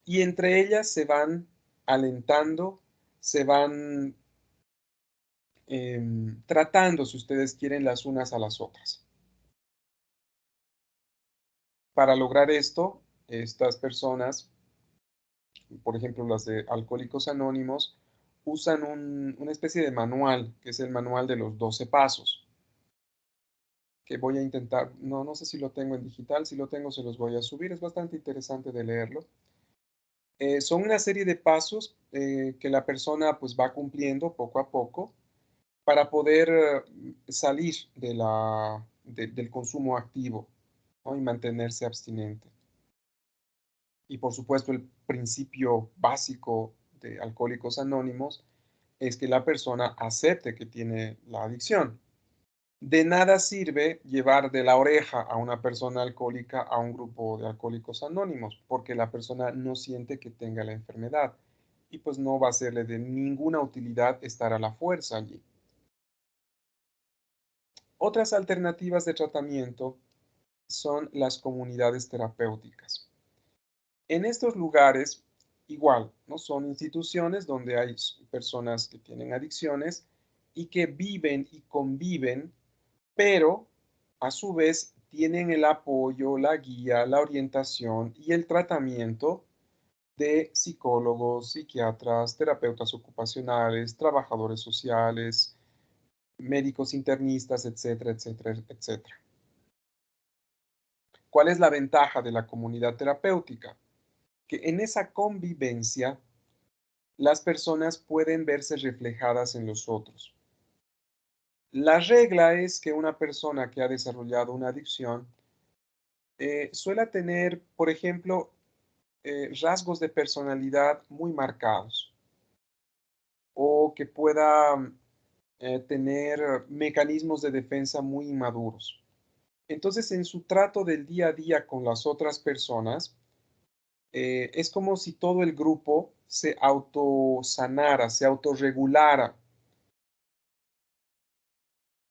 y entre ellas se van alentando, se van tratando, si ustedes quieren, las unas a las otras. Para lograr esto, estas personas, por ejemplo las de Alcohólicos Anónimos, usan una especie de manual, que es el manual de los 12 pasos, que voy a intentar, no sé si lo tengo en digital, si lo tengo se los voy a subir, es bastante interesante de leerlo. Son una serie de pasos que la persona pues va cumpliendo poco a poco para poder salir del consumo activo, ¿no? Y mantenerse abstinente. Y por supuesto el principio básico de Alcohólicos Anónimos es que la persona acepte que tiene la adicción. De nada sirve llevar de la oreja a una persona alcohólica a un grupo de Alcohólicos Anónimos, porque la persona no siente que tenga la enfermedad y pues no va a serle de ninguna utilidad estar a la fuerza allí. Otras alternativas de tratamiento son las comunidades terapéuticas. En estos lugares, igual, ¿no? Son instituciones donde hay personas que tienen adicciones y que viven y conviven, pero a su vez tienen el apoyo, la guía, la orientación y el tratamiento de psicólogos, psiquiatras, terapeutas ocupacionales, trabajadores sociales, médicos internistas, etcétera, etcétera, etcétera. ¿Cuál es la ventaja de la comunidad terapéutica? Que en esa convivencia las personas pueden verse reflejadas en los otros. La regla es que una persona que ha desarrollado una adicción suele tener, por ejemplo, rasgos de personalidad muy marcados. grupo que pueda tener mecanismos de defensa muy inmaduros. Entonces, en su trato del día a día con las otras personas, es como si todo el grupo se autosanara, se autorregulara.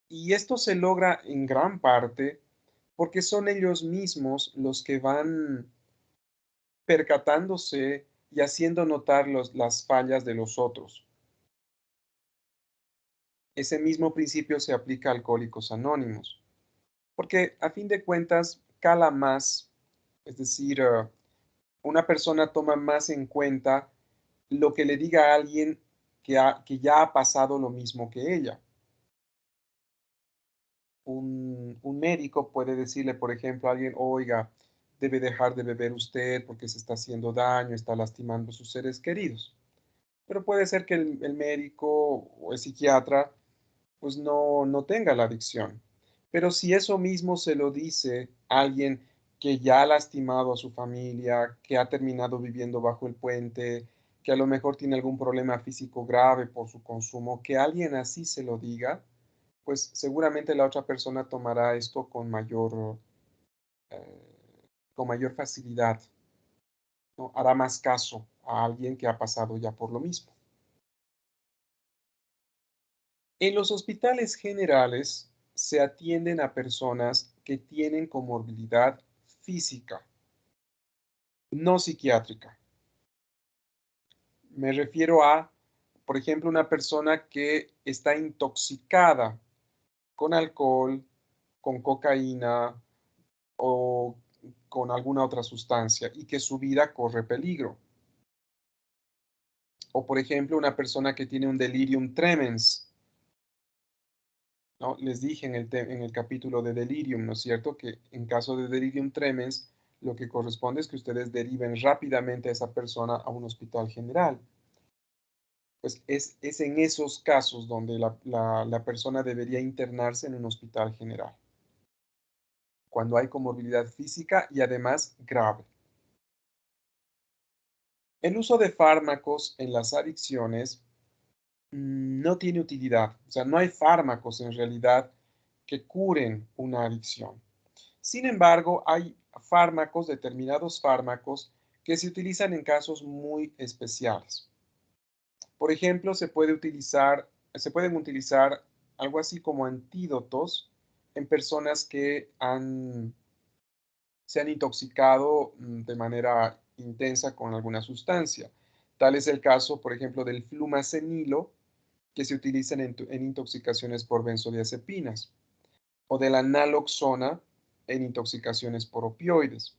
Y esto se logra en gran parte porque son ellos mismos los que van percatándose y haciendo notar las fallas de los otros. Ese mismo principio se aplica a Alcohólicos Anónimos, porque a fin de cuentas cala más, es decir, una persona toma más en cuenta lo que le diga a alguien que ya ha pasado lo mismo que ella. Un médico puede decirle, por ejemplo, a alguien, oiga, debe dejar de beber usted porque se está haciendo daño, está lastimando a sus seres queridos. Pero puede ser que el médico o el psiquiatra pues no tenga la adicción. Pero si eso mismo se lo dice alguien que ya ha lastimado a su familia, que ha terminado viviendo bajo el puente, que a lo mejor tiene algún problema físico grave por su consumo, que alguien así se lo diga, pues seguramente la otra persona tomará esto con mayor facilidad, ¿no? Hará más caso a alguien que ha pasado ya por lo mismo. En los hospitales generales se atienden a personas que tienen comorbilidad física, no psiquiátrica. Me refiero a, por ejemplo, una persona que está intoxicada con alcohol, con cocaína o con alguna otra sustancia y que su vida corre peligro. O, por ejemplo, una persona que tiene un delirium tremens, ¿no? Les dije en el capítulo de delirium, ¿no es cierto? Que en caso de delirium tremens, lo que corresponde es que ustedes deriven rápidamente a esa persona a un hospital general. Pues es en esos casos donde la persona debería internarse en un hospital general, cuando hay comorbilidad física y además grave. El uso de fármacos en las adicciones no tiene utilidad, o sea, no hay fármacos en realidad que curen una adicción. Sin embargo, hay fármacos, determinados fármacos, que se utilizan en casos muy especiales. Por ejemplo, se pueden utilizar algo así como antídotos en personas que se han intoxicado de manera intensa con alguna sustancia. Tal es el caso, por ejemplo, del flumacenilo, que se utiliza en intoxicaciones por benzodiazepinas, o de la naloxona en intoxicaciones por opioides.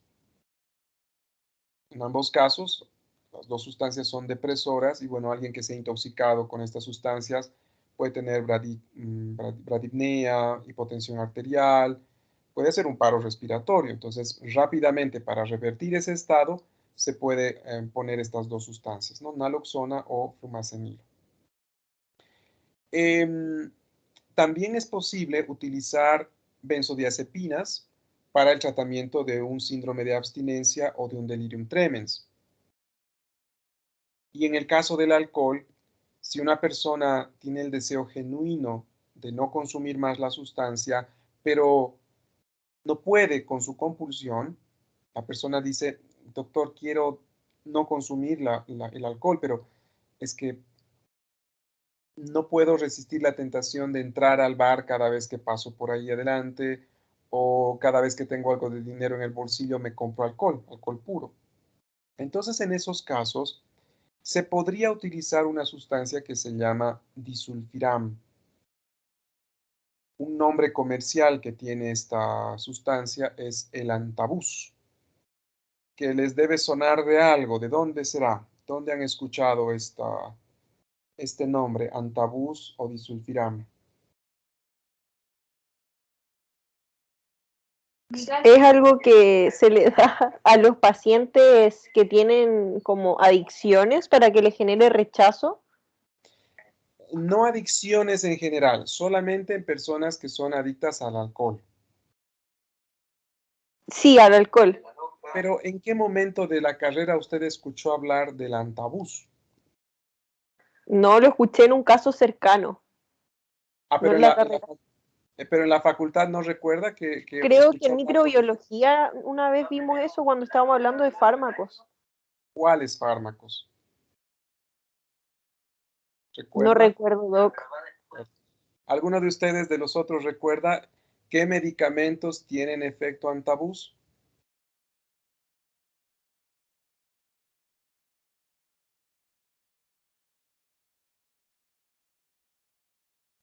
En ambos casos, las dos sustancias son depresoras y bueno, alguien que se ha intoxicado con estas sustancias puede tener bradipnea, hipotensión arterial, puede ser un paro respiratorio. Entonces, rápidamente para revertir ese estado se puede poner estas dos sustancias, ¿no? Naloxona o flumacenilo. También es posible utilizar benzodiazepinas para el tratamiento de un síndrome de abstinencia o de un delirium tremens. Y en el caso del alcohol, si una persona tiene el deseo genuino de no consumir más la sustancia, pero no puede con su compulsión, la persona dice, doctor, quiero no consumir el alcohol, pero es que no puedo resistir la tentación de entrar al bar cada vez que paso por ahí adelante o cada vez que tengo algo de dinero en el bolsillo me compro alcohol puro. Entonces, en esos casos, se podría utilizar una sustancia que se llama disulfiram. Un nombre comercial que tiene esta sustancia es el antabús, que les debe sonar de algo. ¿De dónde será? ¿Dónde han escuchado este nombre, antabús o disulfiram? Es algo que se le da a los pacientes que tienen como adicciones para que les genere rechazo. No adicciones en general, solamente en personas que son adictas al alcohol. Sí, al alcohol. Pero ¿en qué momento de la carrera usted escuchó hablar del antabús? No, lo escuché en un caso cercano, Ah, no pero en en la la, carrera. pero en la facultad no recuerda que Creo que en escuchó algo. microbiología una vez vimos eso cuando estábamos hablando de fármacos. ¿Cuáles fármacos? No ¿Recuerda? recuerdo, Doc. ¿Alguno de ustedes de los otros recuerda qué medicamentos tienen efecto antabús?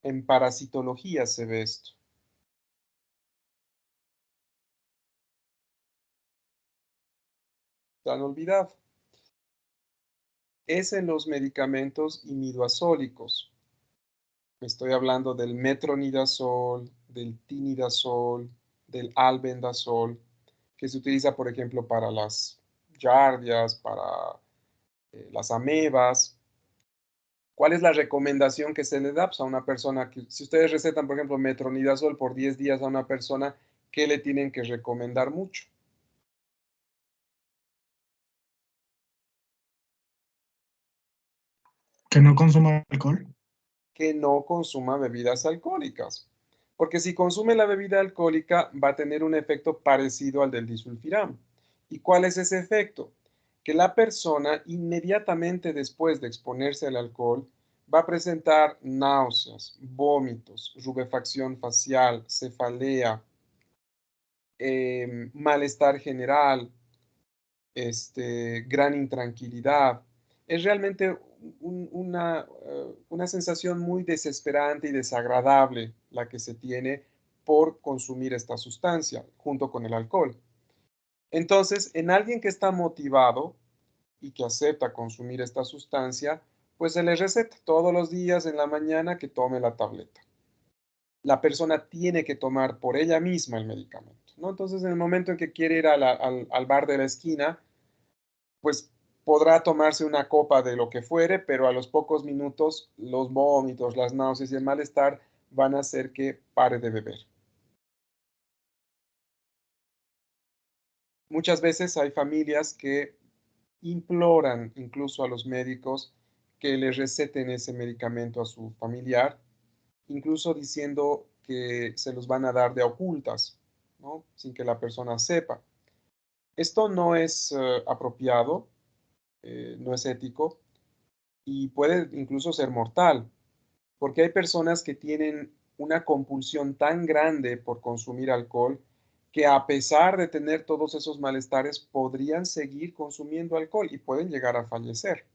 En parasitología se ve esto. ¿Se han olvidado? Es en los medicamentos imidazólicos. Estoy hablando del metronidazol, del tinidazol, del albendazol, que se utiliza, por ejemplo, para las yardias, para las amebas. ¿Cuál es la recomendación que se le da? Pues a una persona que, si ustedes recetan, por ejemplo, metronidazol por 10 días a una persona, ¿qué le tienen que recomendar mucho? Que no consuma alcohol. Que no consuma bebidas alcohólicas. Porque si consume la bebida alcohólica va a tener un efecto parecido al del disulfiram. ¿Y cuál es ese efecto? Que la persona inmediatamente después de exponerse al alcohol va a presentar náuseas, vómitos, rubefacción facial, cefalea, malestar general, gran intranquilidad. Es realmente una sensación muy desesperante y desagradable la que se tiene por consumir esta sustancia junto con el alcohol. Entonces, en alguien que está motivado y que acepta consumir esta sustancia, pues se le receta todos los días en la mañana que tome la tableta. La persona tiene que tomar por ella misma el medicamento, ¿no? Entonces, en el momento en que quiere ir al bar de la esquina, pues podrá tomarse una copa de lo que fuere, pero a los pocos minutos los vómitos, las náuseas y el malestar van a hacer que pare de beber. Muchas veces hay familias que imploran incluso a los médicos que les receten ese medicamento a su familiar, incluso diciendo que se los van a dar de ocultas, ¿no? Sin que la persona sepa. Esto no es apropiado, no es ético y puede incluso ser mortal, porque hay personas que tienen una compulsión tan grande por consumir alcohol que a pesar de tener todos esos malestares podrían seguir consumiendo alcohol y pueden llegar a fallecer.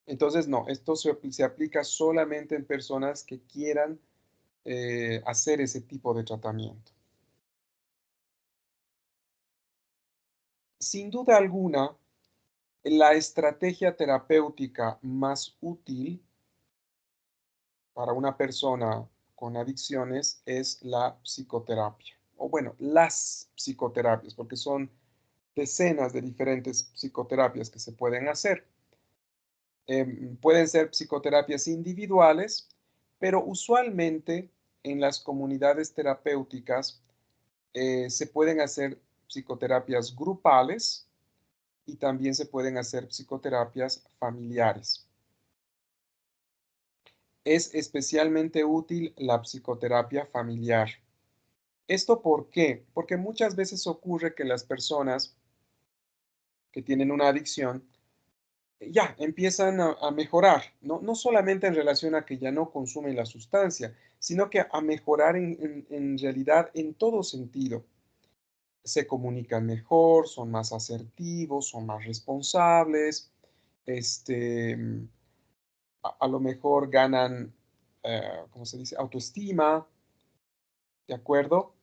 Entonces, no, esto se aplica solamente en personas que quieran hacer ese tipo de tratamiento. Sin duda alguna, la estrategia terapéutica más útil para una persona con adicciones es la psicoterapia. O bueno, las psicoterapias, porque son decenas de diferentes psicoterapias que se pueden hacer. Pueden ser psicoterapias individuales, pero usualmente en las comunidades terapéuticas se pueden hacer psicoterapias grupales y también se pueden hacer psicoterapias familiares. Es especialmente útil la psicoterapia familiar. ¿Esto por qué? Porque muchas veces ocurre que las personas que tienen una adicción ya empiezan a mejorar, no solamente en relación a que ya no consumen la sustancia, sino que a mejorar en realidad en todo sentido. Se comunican mejor, son más asertivos, son más responsables, este, a lo mejor ganan, ¿cómo se dice? Autoestima, ¿de acuerdo?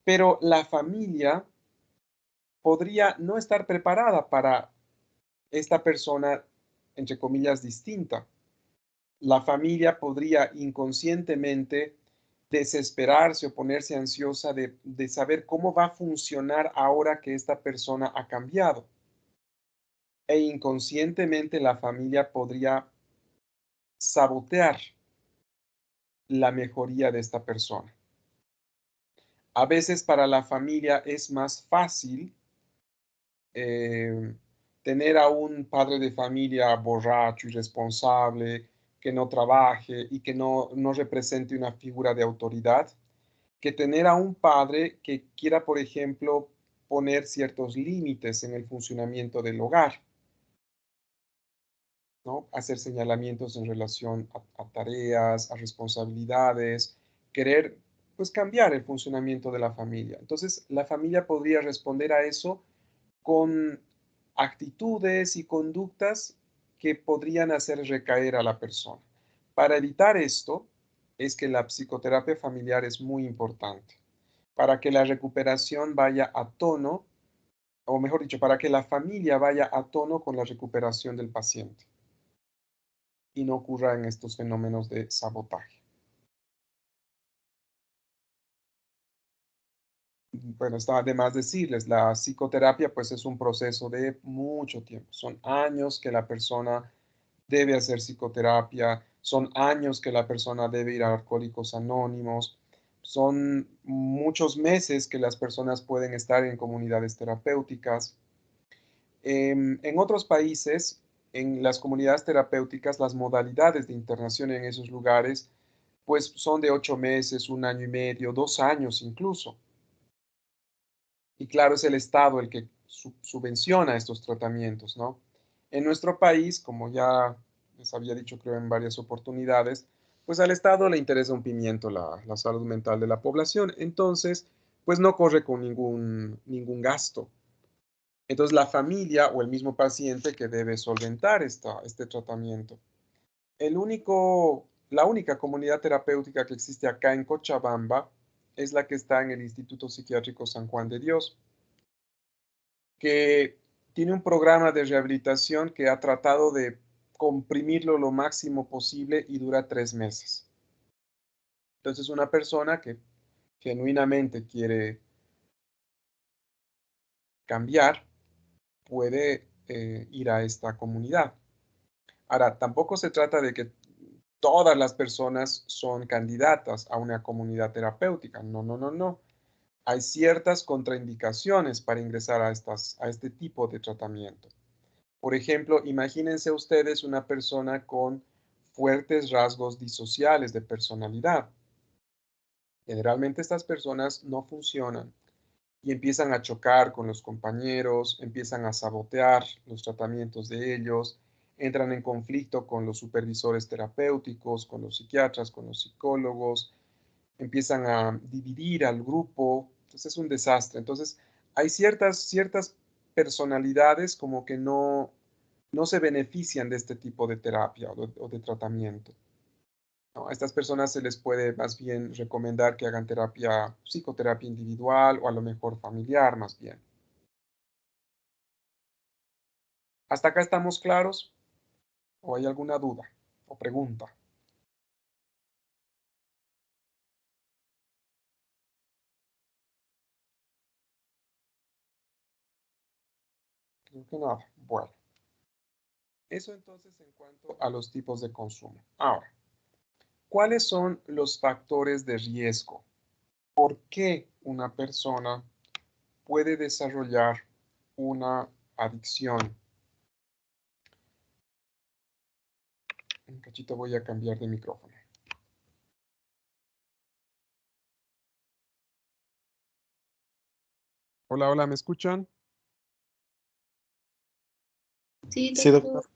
Pero la familia podría no estar preparada para esta persona, entre comillas, distinta. La familia podría inconscientemente desesperarse o ponerse ansiosa de saber cómo va a funcionar ahora que esta persona ha cambiado. E inconscientemente la familia podría sabotear la mejoría de esta persona. A veces para la familia es más fácil tener a un padre de familia borracho, irresponsable, que no trabaje y que no represente una figura de autoridad, que tener a un padre que quiera, por ejemplo, poner ciertos límites en el funcionamiento del hogar, ¿no? Hacer señalamientos en relación a tareas, a responsabilidades, querer pues cambiar el funcionamiento de la familia. Entonces, la familia podría responder a eso con actitudes y conductas que podrían hacer recaer a la persona. Para evitar esto, es que la psicoterapia familiar es muy importante, para que la recuperación vaya a tono, o mejor dicho, para que la familia vaya a tono con la recuperación del paciente y no ocurran estos fenómenos de sabotaje. Bueno, está de más decirles, la psicoterapia pues es un proceso de mucho tiempo. Son años que la persona debe hacer psicoterapia, son años que la persona debe ir a Alcohólicos Anónimos, son muchos meses que las personas pueden estar en comunidades terapéuticas. En otros países, en las comunidades terapéuticas, las modalidades de internación en esos lugares pues son de 8 meses, 1 año y medio, 2 años incluso. Y claro, es el Estado el que subvenciona estos tratamientos, ¿no? En nuestro país, como ya les había dicho creo en varias oportunidades, pues al Estado le interesa un pimiento la salud mental de la población, entonces pues no corre con ningún gasto. Entonces la familia o el mismo paciente que debe solventar este tratamiento. La única comunidad terapéutica que existe acá en Cochabamba es la que está en el Instituto Psiquiátrico San Juan de Dios, que tiene un programa de rehabilitación que ha tratado de comprimirlo lo máximo posible y dura 3 meses. Entonces, una persona que genuinamente quiere cambiar puede ir a esta comunidad. Ahora, tampoco se trata de que todas las personas son candidatas a una comunidad terapéutica. No, no, no, no. Hay ciertas contraindicaciones para ingresar a este tipo de tratamiento. Por ejemplo, imagínense ustedes una persona con fuertes rasgos disociales de personalidad. Generalmente estas personas no funcionan y empiezan a chocar con los compañeros, empiezan a sabotear los tratamientos de ellos, entran en conflicto con los supervisores terapéuticos, con los psiquiatras, con los psicólogos, empiezan a dividir al grupo, entonces es un desastre. Entonces hay ciertas personalidades como que no se benefician de este tipo de terapia o de tratamiento, ¿no? A estas personas se les puede más bien recomendar que hagan psicoterapia individual o a lo mejor familiar más bien. ¿Hasta acá estamos claros? ¿O hay alguna duda o pregunta? Creo que nada. Bueno, eso entonces en cuanto a los tipos de consumo. Ahora, ¿cuáles son los factores de riesgo? ¿Por qué una persona puede desarrollar una adicción? Un cachito voy a cambiar de micrófono. Hola, hola, ¿me escuchan? Sí, Sí, doctor. doctor.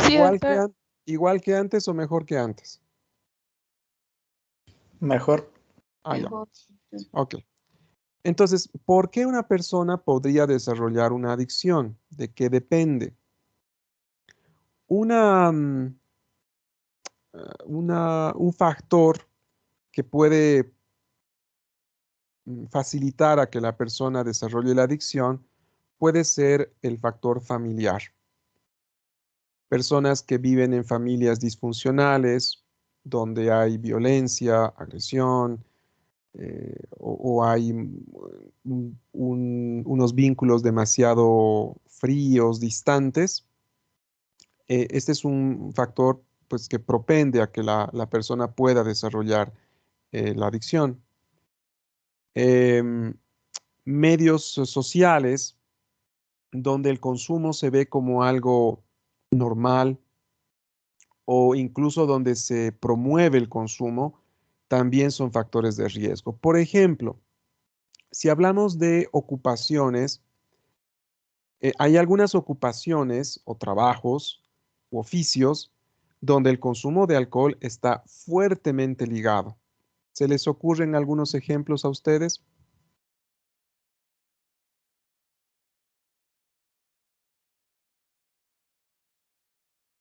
Sí, Igual que, doctor. igual que antes o mejor que antes. Mejor. Ah, ya. Mejor. Ok. Entonces, ¿por qué una persona podría desarrollar una adicción? ¿De qué depende? Un factor que puede facilitar a que la persona desarrolle la adicción puede ser el factor familiar. Personas que viven en familias disfuncionales, donde hay violencia, agresión, o hay unos vínculos demasiado fríos, distantes. Este es un factor pues, que propende a que la persona pueda desarrollar la adicción. Medios sociales donde el consumo se ve como algo normal o incluso donde se promueve el consumo, también son factores de riesgo. Por ejemplo, si hablamos de ocupaciones, hay algunas ocupaciones o trabajos u oficios donde el consumo de alcohol está fuertemente ligado. ¿Se les ocurren algunos ejemplos a ustedes?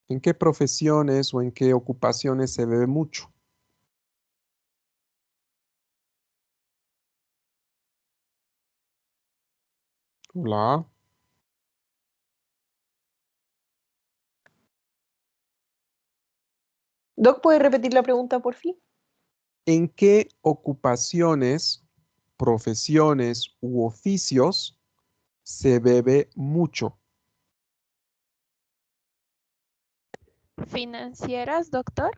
¿En qué profesiones o en qué ocupaciones se bebe mucho? Hola. Doc, ¿puede repetir la pregunta por fin? ¿En qué ocupaciones, profesiones u oficios se bebe mucho? ¿Financieras, doctor?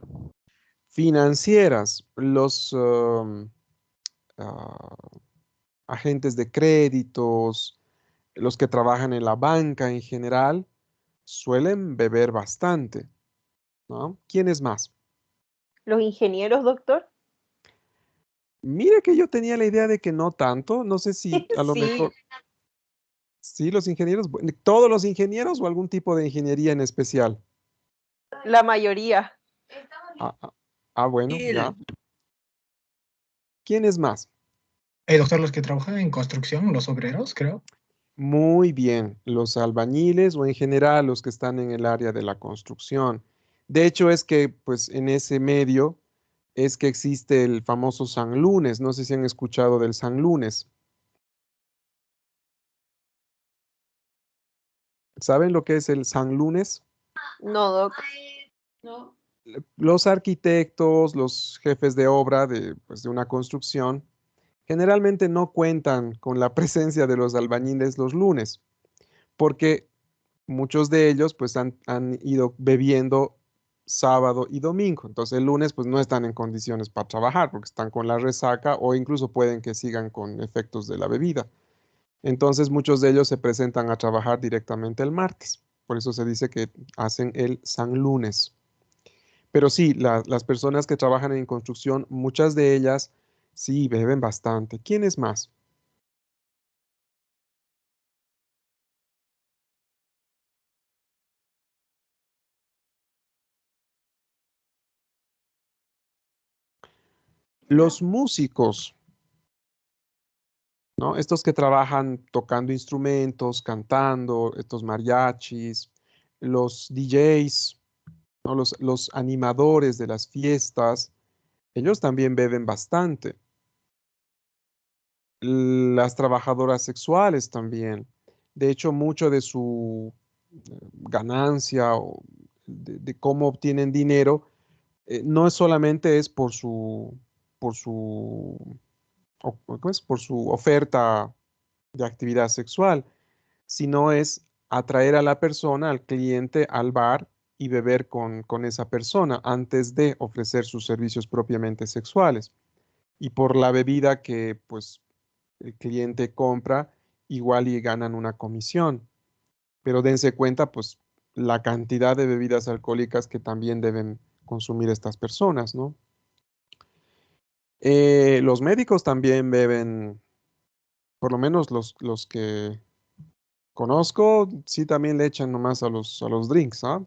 Financieras, los agentes de créditos, los que trabajan en la banca en general, suelen beber bastante, ¿no? ¿Quiénes más? ¿Los ingenieros, doctor? Mire que yo tenía la idea de que no tanto, no sé si a lo Sí, mejor, sí, los ingenieros, todos los ingenieros o algún tipo de ingeniería en especial. la mayoría. Ah, ah, bueno, ya. ¿Quiénes más? Doctor, los que trabajan en construcción, los obreros, creo. Muy bien, los albañiles o en general los que están en el área de la construcción. De hecho, es que pues en ese medio es que existe el famoso San Lunes. No sé si han escuchado del San Lunes. ¿Saben lo que es el San Lunes? No, Doc. No. Los arquitectos, los jefes de obra de, pues, de una construcción, generalmente no cuentan con la presencia de los albañiles los lunes, porque muchos de ellos pues han ido bebiendo sábado y domingo. Entonces el lunes pues no están en condiciones para trabajar porque están con la resaca o incluso pueden que sigan con efectos de la bebida. Entonces muchos de ellos se presentan a trabajar directamente el martes. Por eso se dice que hacen el San Lunes. Pero sí, las personas que trabajan en construcción, muchas de ellas sí beben bastante. ¿Quiénes más? Los músicos, ¿no? Estos que trabajan tocando instrumentos, cantando, estos mariachis, los DJs, ¿no? Los animadores de las fiestas, ellos también beben bastante. Las trabajadoras sexuales también. De hecho, mucho de su ganancia o de cómo obtienen dinero, no es solamente es por su, ¿cómo es? Por su oferta de actividad sexual, sino es atraer a la persona, al cliente, al bar y beber con esa persona antes de ofrecer sus servicios propiamente sexuales. Y por la bebida que pues el cliente compra, igual y ganan una comisión. Pero dense cuenta pues la cantidad de bebidas alcohólicas que también deben consumir estas personas, ¿no? Los médicos también beben, por lo menos los que conozco, sí también le echan nomás a los drinks, ¿ah?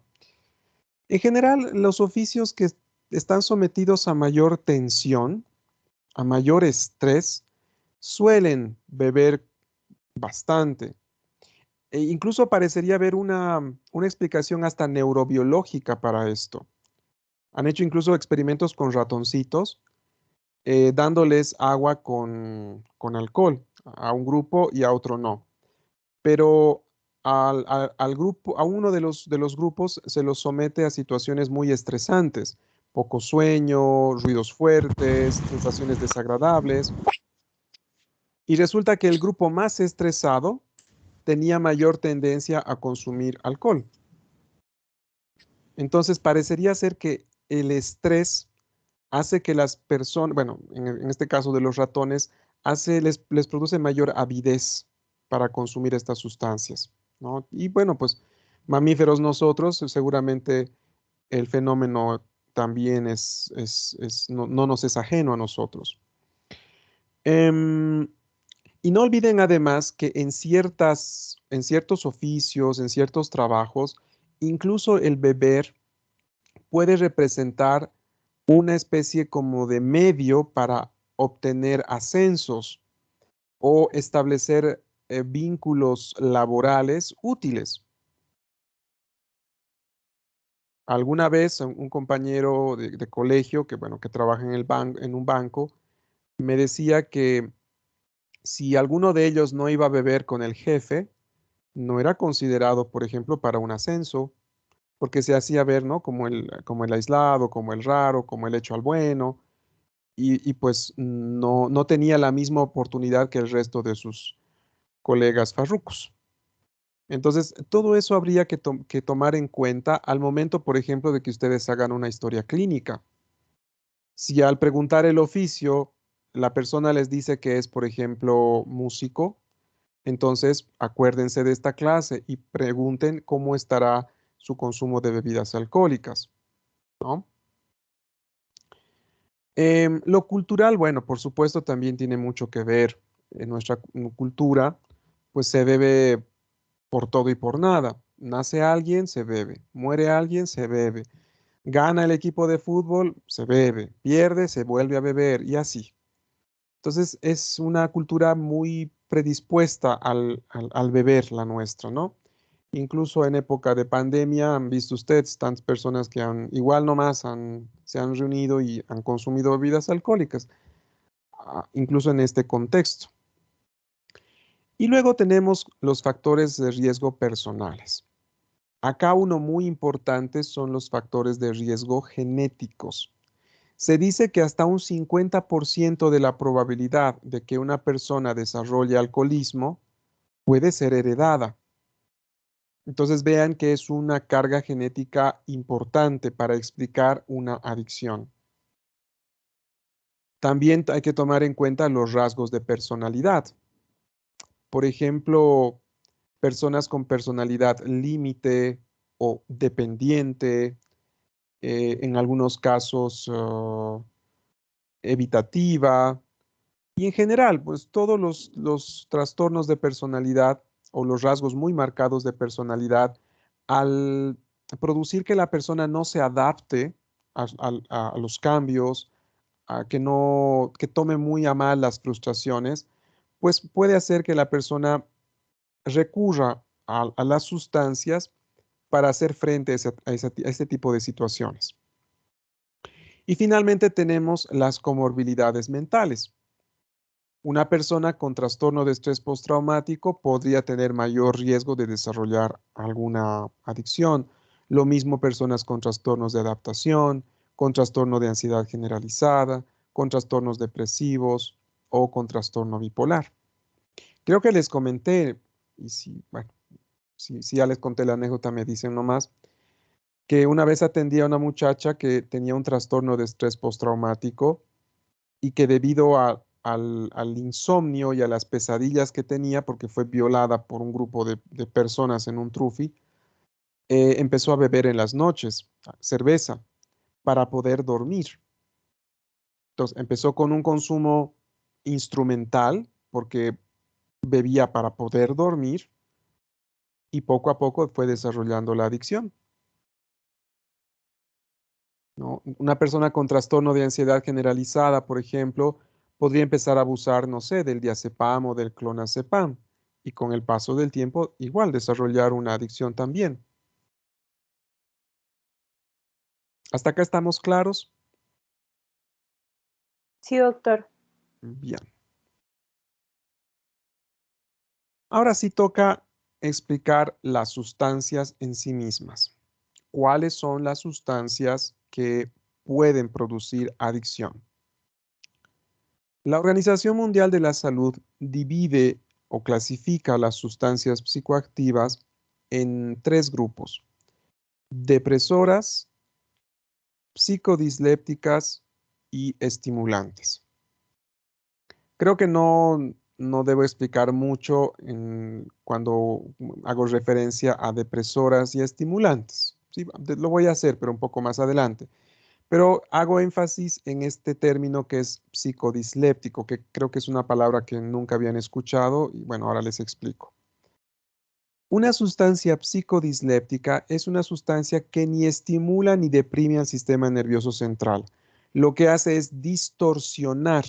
En general, los oficios que están sometidos a mayor tensión, a mayor estrés, suelen beber bastante. E incluso parecería haber una explicación hasta neurobiológica para esto. Han hecho incluso experimentos con ratoncitos, dándoles agua con alcohol a un grupo y a otro no. Pero al grupo, a uno de los grupos se los somete a situaciones muy estresantes, poco sueño, ruidos fuertes, sensaciones desagradables, y resulta que el grupo más estresado tenía mayor tendencia a consumir alcohol. Entonces parecería ser que el estrés hace que las personas, bueno, en este caso de los ratones, les produce mayor avidez para consumir estas sustancias. ¿no? Y bueno, pues mamíferos nosotros, seguramente el fenómeno también no nos es ajeno a nosotros. Em, y no olviden además que en ciertos oficios, en ciertos trabajos, incluso el beber puede representar una especie como de medio para obtener ascensos o establecer vínculos laborales útiles. Alguna vez un compañero de colegio que, bueno, que trabaja en un banco me decía que si alguno de ellos no iba a beber con el jefe, no era considerado, por ejemplo, para un ascenso, porque se hacía ver, ¿no? Como el aislado, como el raro, como el hecho al bueno, y pues no tenía la misma oportunidad que el resto de sus colegas farrucos. Entonces, todo eso habría que tomar en cuenta al momento, por ejemplo, de que ustedes hagan una historia clínica. Si al preguntar el oficio, la persona les dice que es, por ejemplo, músico, entonces acuérdense de esta clase y pregunten cómo estará su consumo de bebidas alcohólicas, ¿no? Lo cultural, bueno, por supuesto, también tiene mucho que ver en nuestra cultura, pues se bebe por todo y por nada. Nace alguien, se bebe. Muere alguien, se bebe. Gana el equipo de fútbol, se bebe. Pierde, se vuelve a beber y así. Entonces es una cultura muy predispuesta al beber la nuestra, ¿no? Incluso en época de pandemia han visto ustedes tantas personas que igual nomás se han reunido y han consumido bebidas alcohólicas, incluso en este contexto. Y luego tenemos los factores de riesgo personales. Acá uno muy importante son los factores de riesgo genéticos. Se dice que hasta un 50% de la probabilidad de que una persona desarrolle alcoholismo puede ser heredada. Entonces vean que es una carga genética importante para explicar una adicción. También hay que tomar en cuenta los rasgos de personalidad. Por ejemplo, personas con personalidad límite o dependiente, en algunos casos evitativa, y en general, pues todos los trastornos de personalidad o los rasgos muy marcados de personalidad, al producir que la persona no se adapte a los cambios, que tome muy a mal las frustraciones, pues puede hacer que la persona recurra a las sustancias para hacer frente a este tipo de situaciones. Y finalmente tenemos las comorbilidades mentales. Una persona con trastorno de estrés postraumático podría tener mayor riesgo de desarrollar alguna adicción. Lo mismo personas con trastornos de adaptación, con trastorno de ansiedad generalizada, con trastornos depresivos o con trastorno bipolar. Creo que les comenté, y si, bueno, si ya les conté la anécdota, me dicen nomás, que una vez atendí a una muchacha que tenía un trastorno de estrés postraumático y que debido al insomnio y a las pesadillas que tenía, porque fue violada por un grupo de personas en un trufi, empezó a beber en las noches cerveza para poder dormir. Entonces empezó con un consumo instrumental, porque bebía para poder dormir, y poco a poco fue desarrollando la adicción, ¿no? Una persona con trastorno de ansiedad generalizada, por ejemplo, podría empezar a abusar, no sé, del diazepam o del clonazepam, y con el paso del tiempo igual desarrollar una adicción también. ¿Hasta acá estamos claros? Sí, doctor. Bien. Ahora sí toca explicar las sustancias en sí mismas. ¿Cuáles son las sustancias que pueden producir adicción? La Organización Mundial de la Salud divide o clasifica las sustancias psicoactivas en tres grupos: depresoras, psicodislépticas y estimulantes. Creo que no no debo explicar mucho cuando hago referencia a depresoras y estimulantes. Sí, lo voy a hacer, pero un poco más adelante. Pero hago énfasis en este término que es psicodisléptico, que creo que es una palabra que nunca habían escuchado y bueno, ahora les explico. Una sustancia psicodisléptica es una sustancia que ni estimula ni deprime al sistema nervioso central. Lo que hace es distorsionar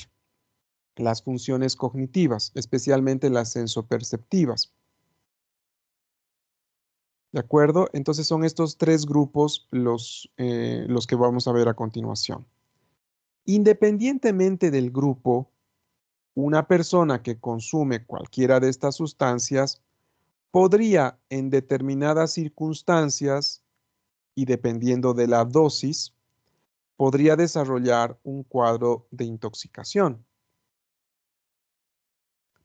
las funciones cognitivas, especialmente las sensoperceptivas. ¿De acuerdo? Entonces son estos tres grupos los que vamos a ver a continuación. Independientemente del grupo, una persona que consume cualquiera de estas sustancias podría, en determinadas circunstancias y dependiendo de la dosis, podría desarrollar un cuadro de intoxicación.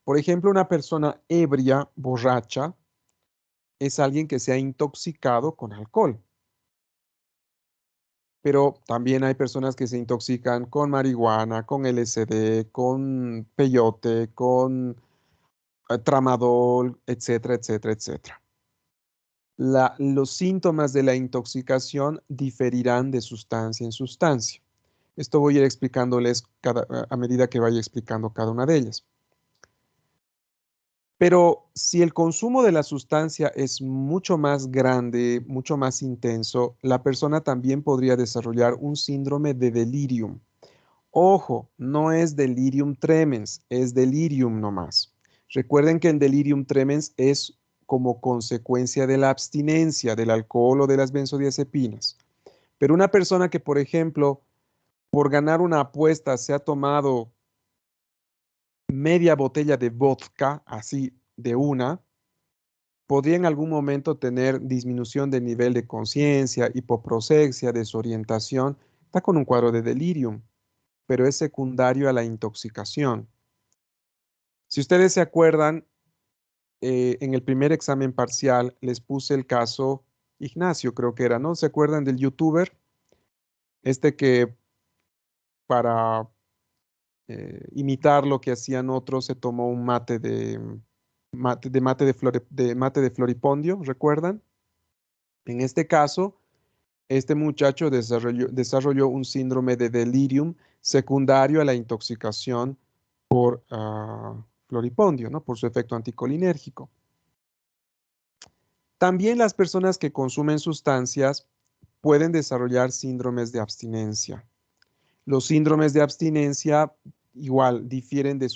Por ejemplo, una persona ebria, borracha, es alguien que se ha intoxicado con alcohol. Pero también hay personas que se intoxican con marihuana, con LSD, con peyote, con tramadol, etcétera, etcétera, etcétera. Los síntomas de la intoxicación diferirán de sustancia en sustancia. Esto voy a ir explicándoles a medida que vaya explicando cada una de ellas. Pero si el consumo de la sustancia es mucho más grande, mucho más intenso, la persona también podría desarrollar un síndrome de delirium. Ojo, no es delirium tremens, es delirium nomás. Recuerden que el delirium tremens es como consecuencia de la abstinencia del alcohol o de las benzodiazepinas. Pero una persona que, por ejemplo, por ganar una apuesta se ha tomado media botella de vodka, así de una, podría en algún momento tener disminución del nivel de conciencia, hipoprosexia, desorientación, está con un cuadro de delirium, pero es secundario a la intoxicación. Si ustedes se acuerdan, en el primer examen parcial les puse el caso Ignacio, creo que era, ¿no? ¿Se acuerdan del youtuber? Este que para imitar lo que hacían otros se tomó un mate de floripondio, ¿recuerdan? En este caso, este muchacho desarrolló un síndrome de delirium secundario a la intoxicación por floripondio, ¿no? Por su efecto anticolinérgico. También las personas que consumen sustancias pueden desarrollar síndromes de abstinencia. Los síndromes de abstinencia igual difieren entre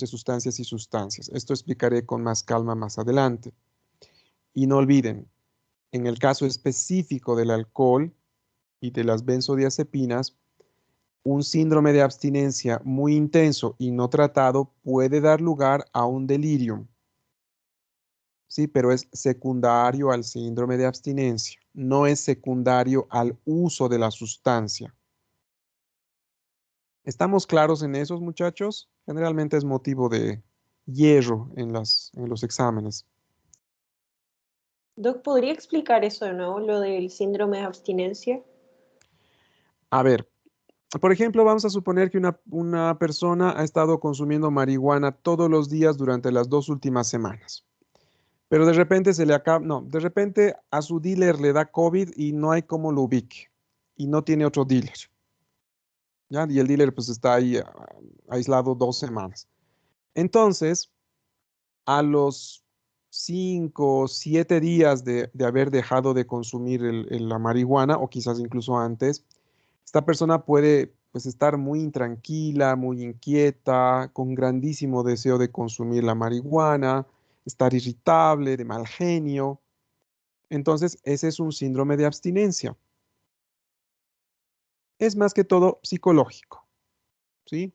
sustancias y sustancias. Esto explicaré con más calma más adelante. Y no olviden, en el caso específico del alcohol y de las benzodiazepinas, un síndrome de abstinencia muy intenso y no tratado puede dar lugar a un delirium. Sí, pero es secundario al síndrome de abstinencia, no es secundario al uso de la sustancia. ¿Estamos claros en esos, muchachos? Generalmente es motivo de hierro en los exámenes. Doc, ¿podría explicar eso de nuevo, lo del síndrome de abstinencia? A ver, por ejemplo, vamos a suponer que una persona ha estado consumiendo marihuana todos los días durante las 2 últimas semanas. Pero de repente de repente a su dealer le da COVID y no hay cómo lo ubique. Y no tiene otro dealer. ¿Ya? Y el dealer pues está ahí aislado 2 semanas. Entonces, a los 5 o 7 días de haber dejado de consumir la marihuana, o quizás incluso antes, esta persona puede pues, estar muy intranquila, muy inquieta, con grandísimo deseo de consumir la marihuana, estar irritable, de mal genio. Entonces, ese es un síndrome de abstinencia. Es más que todo psicológico, ¿sí?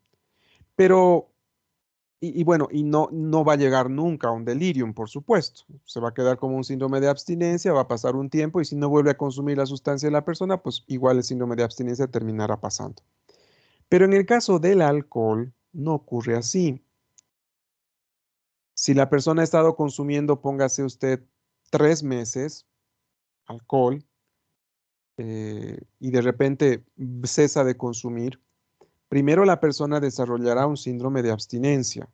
Pero bueno, y no va a llegar nunca a un delirium, por supuesto. Se va a quedar como un síndrome de abstinencia, va a pasar un tiempo y si no vuelve a consumir la sustancia de la persona, pues igual el síndrome de abstinencia terminará pasando. Pero en el caso del alcohol, no ocurre así. Si la persona ha estado consumiendo, póngase usted 3 meses alcohol y de repente cesa de consumir, primero la persona desarrollará un síndrome de abstinencia.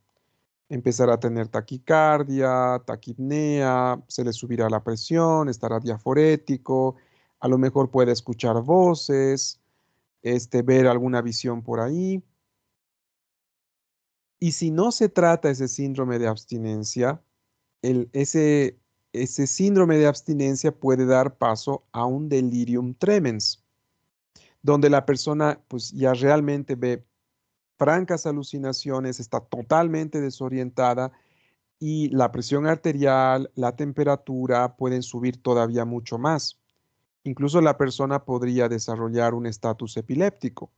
Empezará a tener taquicardia, taquipnea, se le subirá la presión, estará diaforético, a lo mejor puede escuchar voces, ver alguna visión por ahí. Y si no se trata ese síndrome de abstinencia, ese síndrome de abstinencia puede dar paso a un delirium tremens, donde la persona pues ya realmente ve francas alucinaciones, está totalmente desorientada y la presión arterial, la temperatura pueden subir todavía mucho más. Incluso la persona podría desarrollar un estatus epiléptico.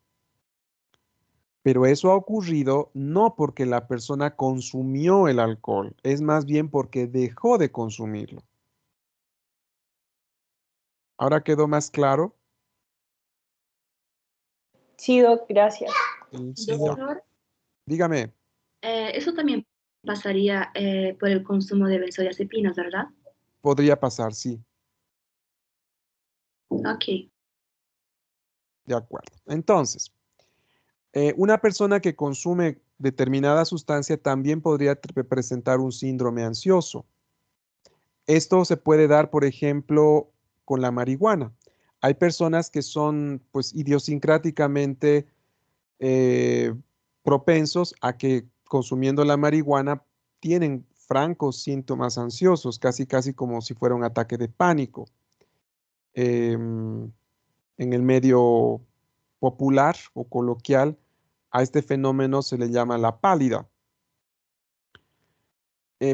Pero eso ha ocurrido no porque la persona consumió el alcohol, es más bien porque dejó de consumirlo. ¿Ahora quedó más claro? Sí, Doc, gracias. Sí, Doctor, dígame, eso también pasaría por el consumo de benzodiazepinas, ¿verdad? podría pasar, sí, Ok. de acuerdo. Entonces, una persona que consume determinada sustancia también podría presentar un síndrome ansioso. Esto se puede dar, por ejemplo, con la marihuana. Hay personas que son, pues, idiosincráticamente eh, propensos a que consumiendo la marihuana tienen francos síntomas ansiosos, casi casi como si fuera un ataque de pánico. Em, en el medio popular o coloquial, a este fenómeno se le llama la pálida.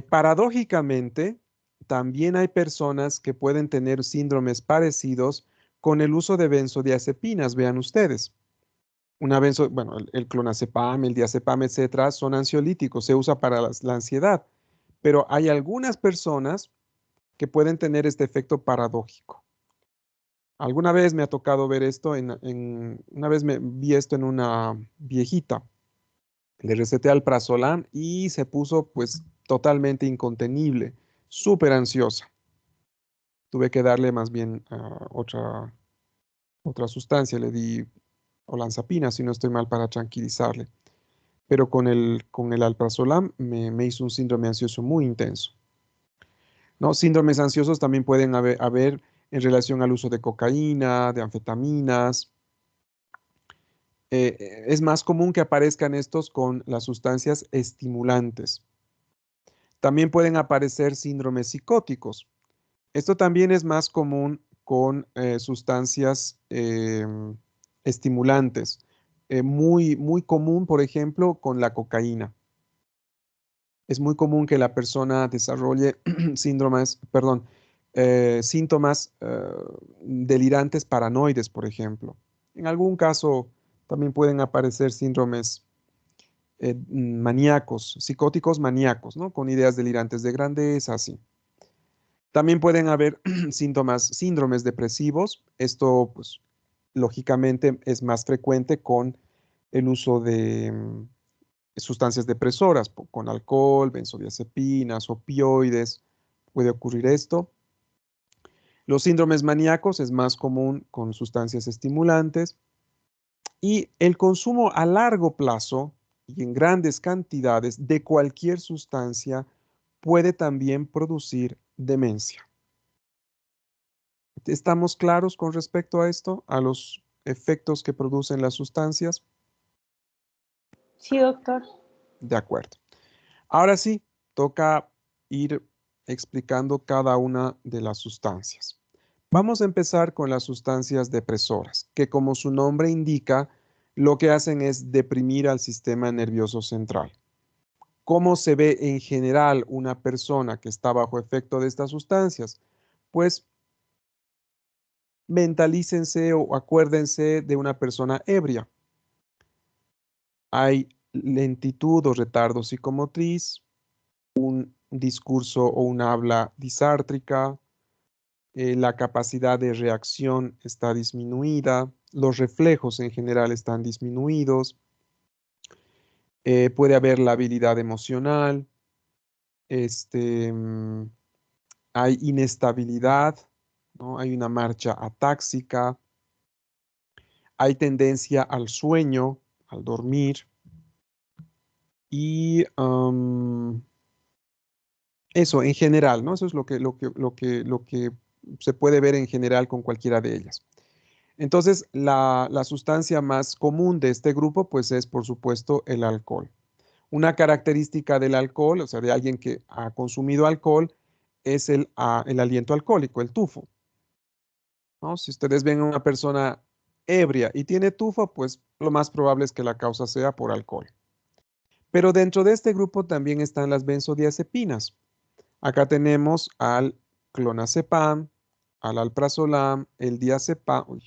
Paradójicamente, también hay personas que pueden tener síndromes parecidos con el uso de benzodiazepinas, vean ustedes. Bueno, el clonazepam, el diazepam, etcétera, son ansiolíticos, se usa para la ansiedad, pero hay algunas personas que pueden tener este efecto paradójico. Alguna vez me ha tocado ver esto, una vez me vi esto en una viejita, le receté alprazolam y se puso pues totalmente incontenible, súper ansiosa. Tuve que darle más bien otra sustancia, le di olanzapina, si no estoy mal, para tranquilizarle. Pero con el alprazolam me hizo un síndrome ansioso muy intenso. ¿No? Síndromes ansiosos también pueden haber en relación al uso de cocaína, de anfetaminas. Es más común que aparezcan estos con las sustancias estimulantes. También pueden aparecer síndromes psicóticos. Esto también es más común con sustancias estimulantes. Muy, muy común, por ejemplo, con la cocaína. Es muy común que la persona desarrolle síntomas delirantes paranoides, por ejemplo. En algún caso también pueden aparecer síndromes maníacos, psicóticos maníacos, ¿no? Con ideas delirantes de grandeza, así. También pueden haber síndromes depresivos. Esto, pues, lógicamente es más frecuente con el uso de sustancias depresoras, con alcohol, benzodiazepinas, opioides, puede ocurrir esto. Los síndromes maníacos es más común con sustancias estimulantes y el consumo a largo plazo y en grandes cantidades de cualquier sustancia puede también producir demencia. ¿Estamos claros con respecto a esto, a los efectos que producen las sustancias? Sí, doctor. De acuerdo. Ahora sí, toca ir explicando cada una de las sustancias. Vamos a empezar con las sustancias depresoras, que como su nombre indica, lo que hacen es deprimir al sistema nervioso central. ¿Cómo se ve en general una persona que está bajo efecto de estas sustancias? Pues mentalícense o acuérdense de una persona ebria. Hay lentitud o retardo psicomotriz, un discurso o un habla disártrica, la capacidad de reacción está disminuida, los reflejos en general están disminuidos, puede haber la habilidad emocional, hay inestabilidad, ¿no? Hay una marcha atáxica, hay tendencia al sueño, al dormir, Y eso en general, ¿no? Eso es lo que se puede ver en general con cualquiera de ellas. Entonces, la sustancia más común de este grupo, pues es, por supuesto, el alcohol. Una característica del alcohol, o sea, de alguien que ha consumido alcohol, es el aliento alcohólico, el tufo, ¿no? Si ustedes ven a una persona ebria y tiene tufo, pues lo más probable es que la causa sea por alcohol. Pero dentro de este grupo también están las benzodiazepinas. Acá tenemos al clonazepam, al alprazolam, el diazepam,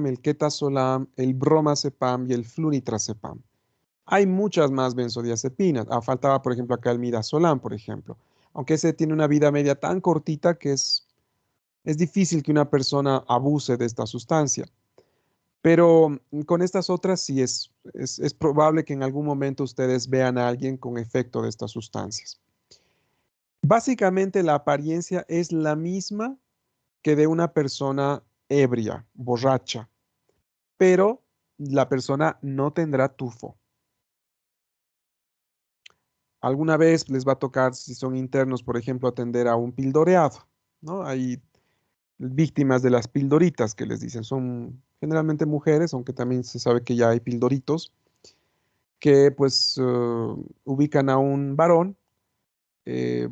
el ketazolam, el bromoazepam y el flunitrazepam. Hay muchas más benzodiazepinas. Faltaba, por ejemplo, acá el midazolam, por ejemplo. Aunque ese tiene una vida media tan cortita que es difícil que una persona abuse de esta sustancia. Pero con estas otras sí es probable que en algún momento ustedes vean a alguien con efecto de estas sustancias. Básicamente la apariencia es la misma que de una persona ebria, borracha, pero la persona no tendrá tufo. Alguna vez les va a tocar, si son internos, por ejemplo, atender a un pildoreado, ¿no? Hay víctimas de las pildoritas que les dicen, son generalmente mujeres, aunque también se sabe que ya hay pildoritos, que pues ubican a un varón, eh,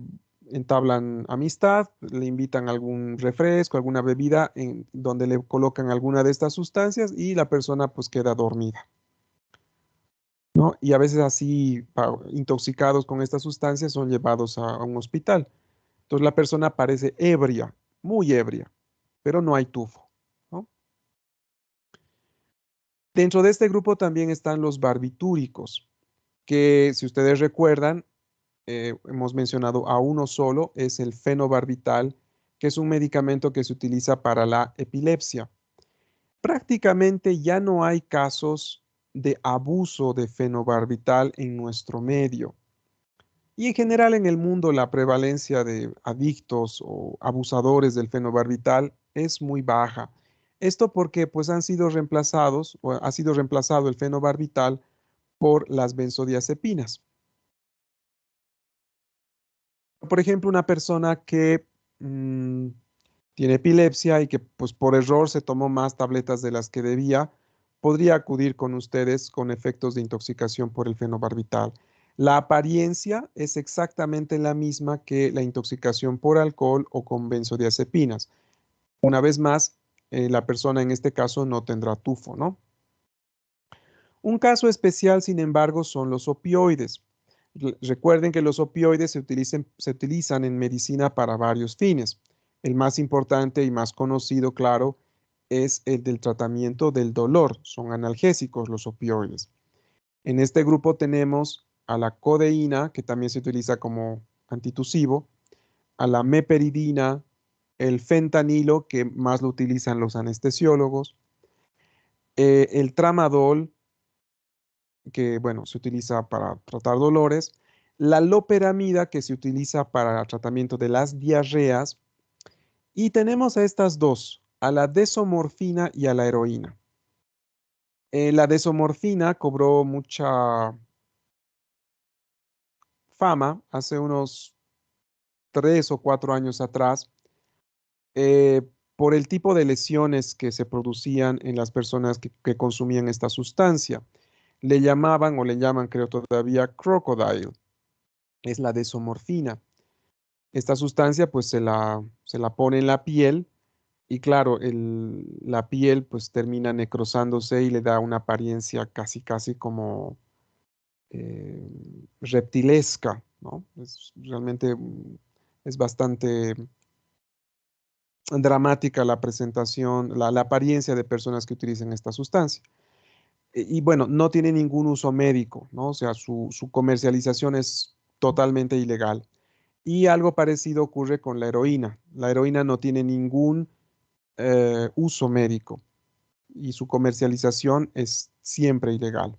entablan amistad, le invitan algún refresco, alguna bebida en donde le colocan alguna de estas sustancias y la persona pues queda dormida, ¿no? Y a veces así, intoxicados con estas sustancias, son llevados a un hospital. Entonces la persona parece ebria, muy ebria, pero no hay tufo, ¿no? Dentro de este grupo también están los barbitúricos, que si ustedes recuerdan, hemos mencionado a uno solo, es el fenobarbital, que es un medicamento que se utiliza para la epilepsia. Prácticamente ya no hay casos de abuso de fenobarbital en nuestro medio. Y en general en el mundo la prevalencia de adictos o abusadores del fenobarbital es muy baja. Esto porque pues han sido reemplazados o ha sido reemplazado el fenobarbital por las benzodiazepinas. Por ejemplo, una persona que tiene epilepsia y que pues por error se tomó más tabletas de las que debía, podría acudir con ustedes con efectos de intoxicación por el fenobarbital. La apariencia es exactamente la misma que la intoxicación por alcohol o con benzodiazepinas. Una vez más, la persona en este caso no tendrá tufo, ¿no? Un caso especial, sin embargo, son los opioides. Recuerden que los opioides se utilizan en medicina para varios fines. El más importante y más conocido, claro, es el del tratamiento del dolor. Son analgésicos los opioides. En este grupo tenemos a la codeína, que también se utiliza como antitusivo, a la meperidina, el fentanilo, que más lo utilizan los anestesiólogos, el tramadol, que bueno, se utiliza para tratar dolores, la loperamida, que se utiliza para el tratamiento de las diarreas, y tenemos a estas dos, a la desomorfina y a la heroína. La desomorfina cobró mucha fama hace unos 3 o 4 años atrás, eh, por el tipo de lesiones que se producían en las personas que consumían esta sustancia. Le llamaban o le llaman, creo todavía, crocodile. Es la desomorfina. Esta sustancia pues se la pone en la piel y claro, la piel pues termina necrosándose y le da una apariencia casi casi como eh, reptilesca, ¿no? Realmente es bastante dramática la presentación, la apariencia de personas que utilizan esta sustancia. Y bueno, no tiene ningún uso médico, ¿no? O sea, su comercialización es totalmente ilegal. Y algo parecido ocurre con la heroína. La heroína no tiene ningún uso médico y su comercialización es siempre ilegal.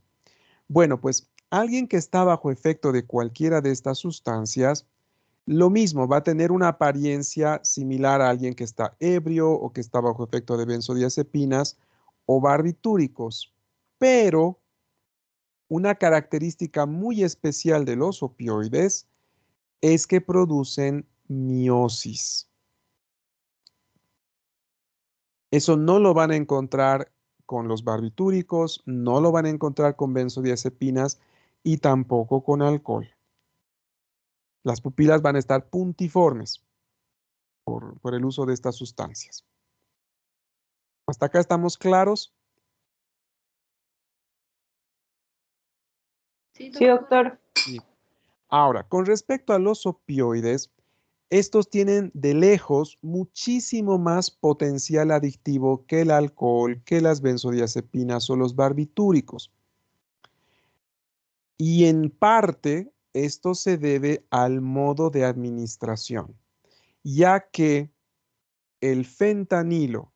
Bueno, pues alguien que está bajo efecto de cualquiera de estas sustancias, lo mismo va a tener una apariencia similar a alguien que está ebrio o que está bajo efecto de benzodiazepinas o barbitúricos, pero una característica muy especial de los opioides es que producen miosis. Eso no lo van a encontrar con los barbitúricos, no lo van a encontrar con benzodiazepinas y tampoco con alcohol. Las pupilas van a estar puntiformes por el uso de estas sustancias. ¿Hasta acá estamos claros? Sí, Sí, doctor. Sí. Ahora, con respecto a los opioides, estos tienen de lejos muchísimo más potencial adictivo que el alcohol, que las benzodiazepinas o los barbitúricos. Y en parte, esto se debe al modo de administración, ya que el fentanilo,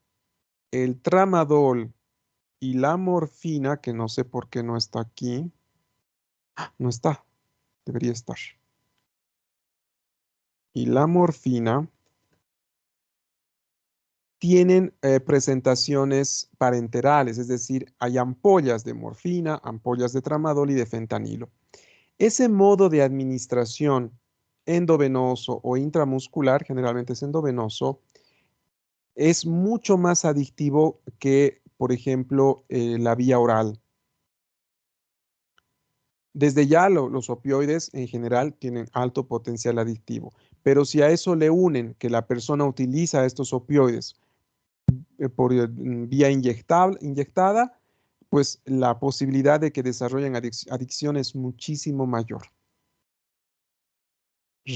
el tramadol y la morfina, que no sé por qué no está aquí, no está, debería estar. Y la morfina tienen presentaciones parenterales, es decir, hay ampollas de morfina, ampollas de tramadol y de fentanilo. Ese modo de administración endovenoso o intramuscular, generalmente es endovenoso, es mucho más adictivo que, por ejemplo, la vía oral. Desde ya los opioides en general tienen alto potencial adictivo, pero si a eso le unen que la persona utiliza estos opioides por vía inyectada, pues la posibilidad de que desarrollen adicción es muchísimo mayor.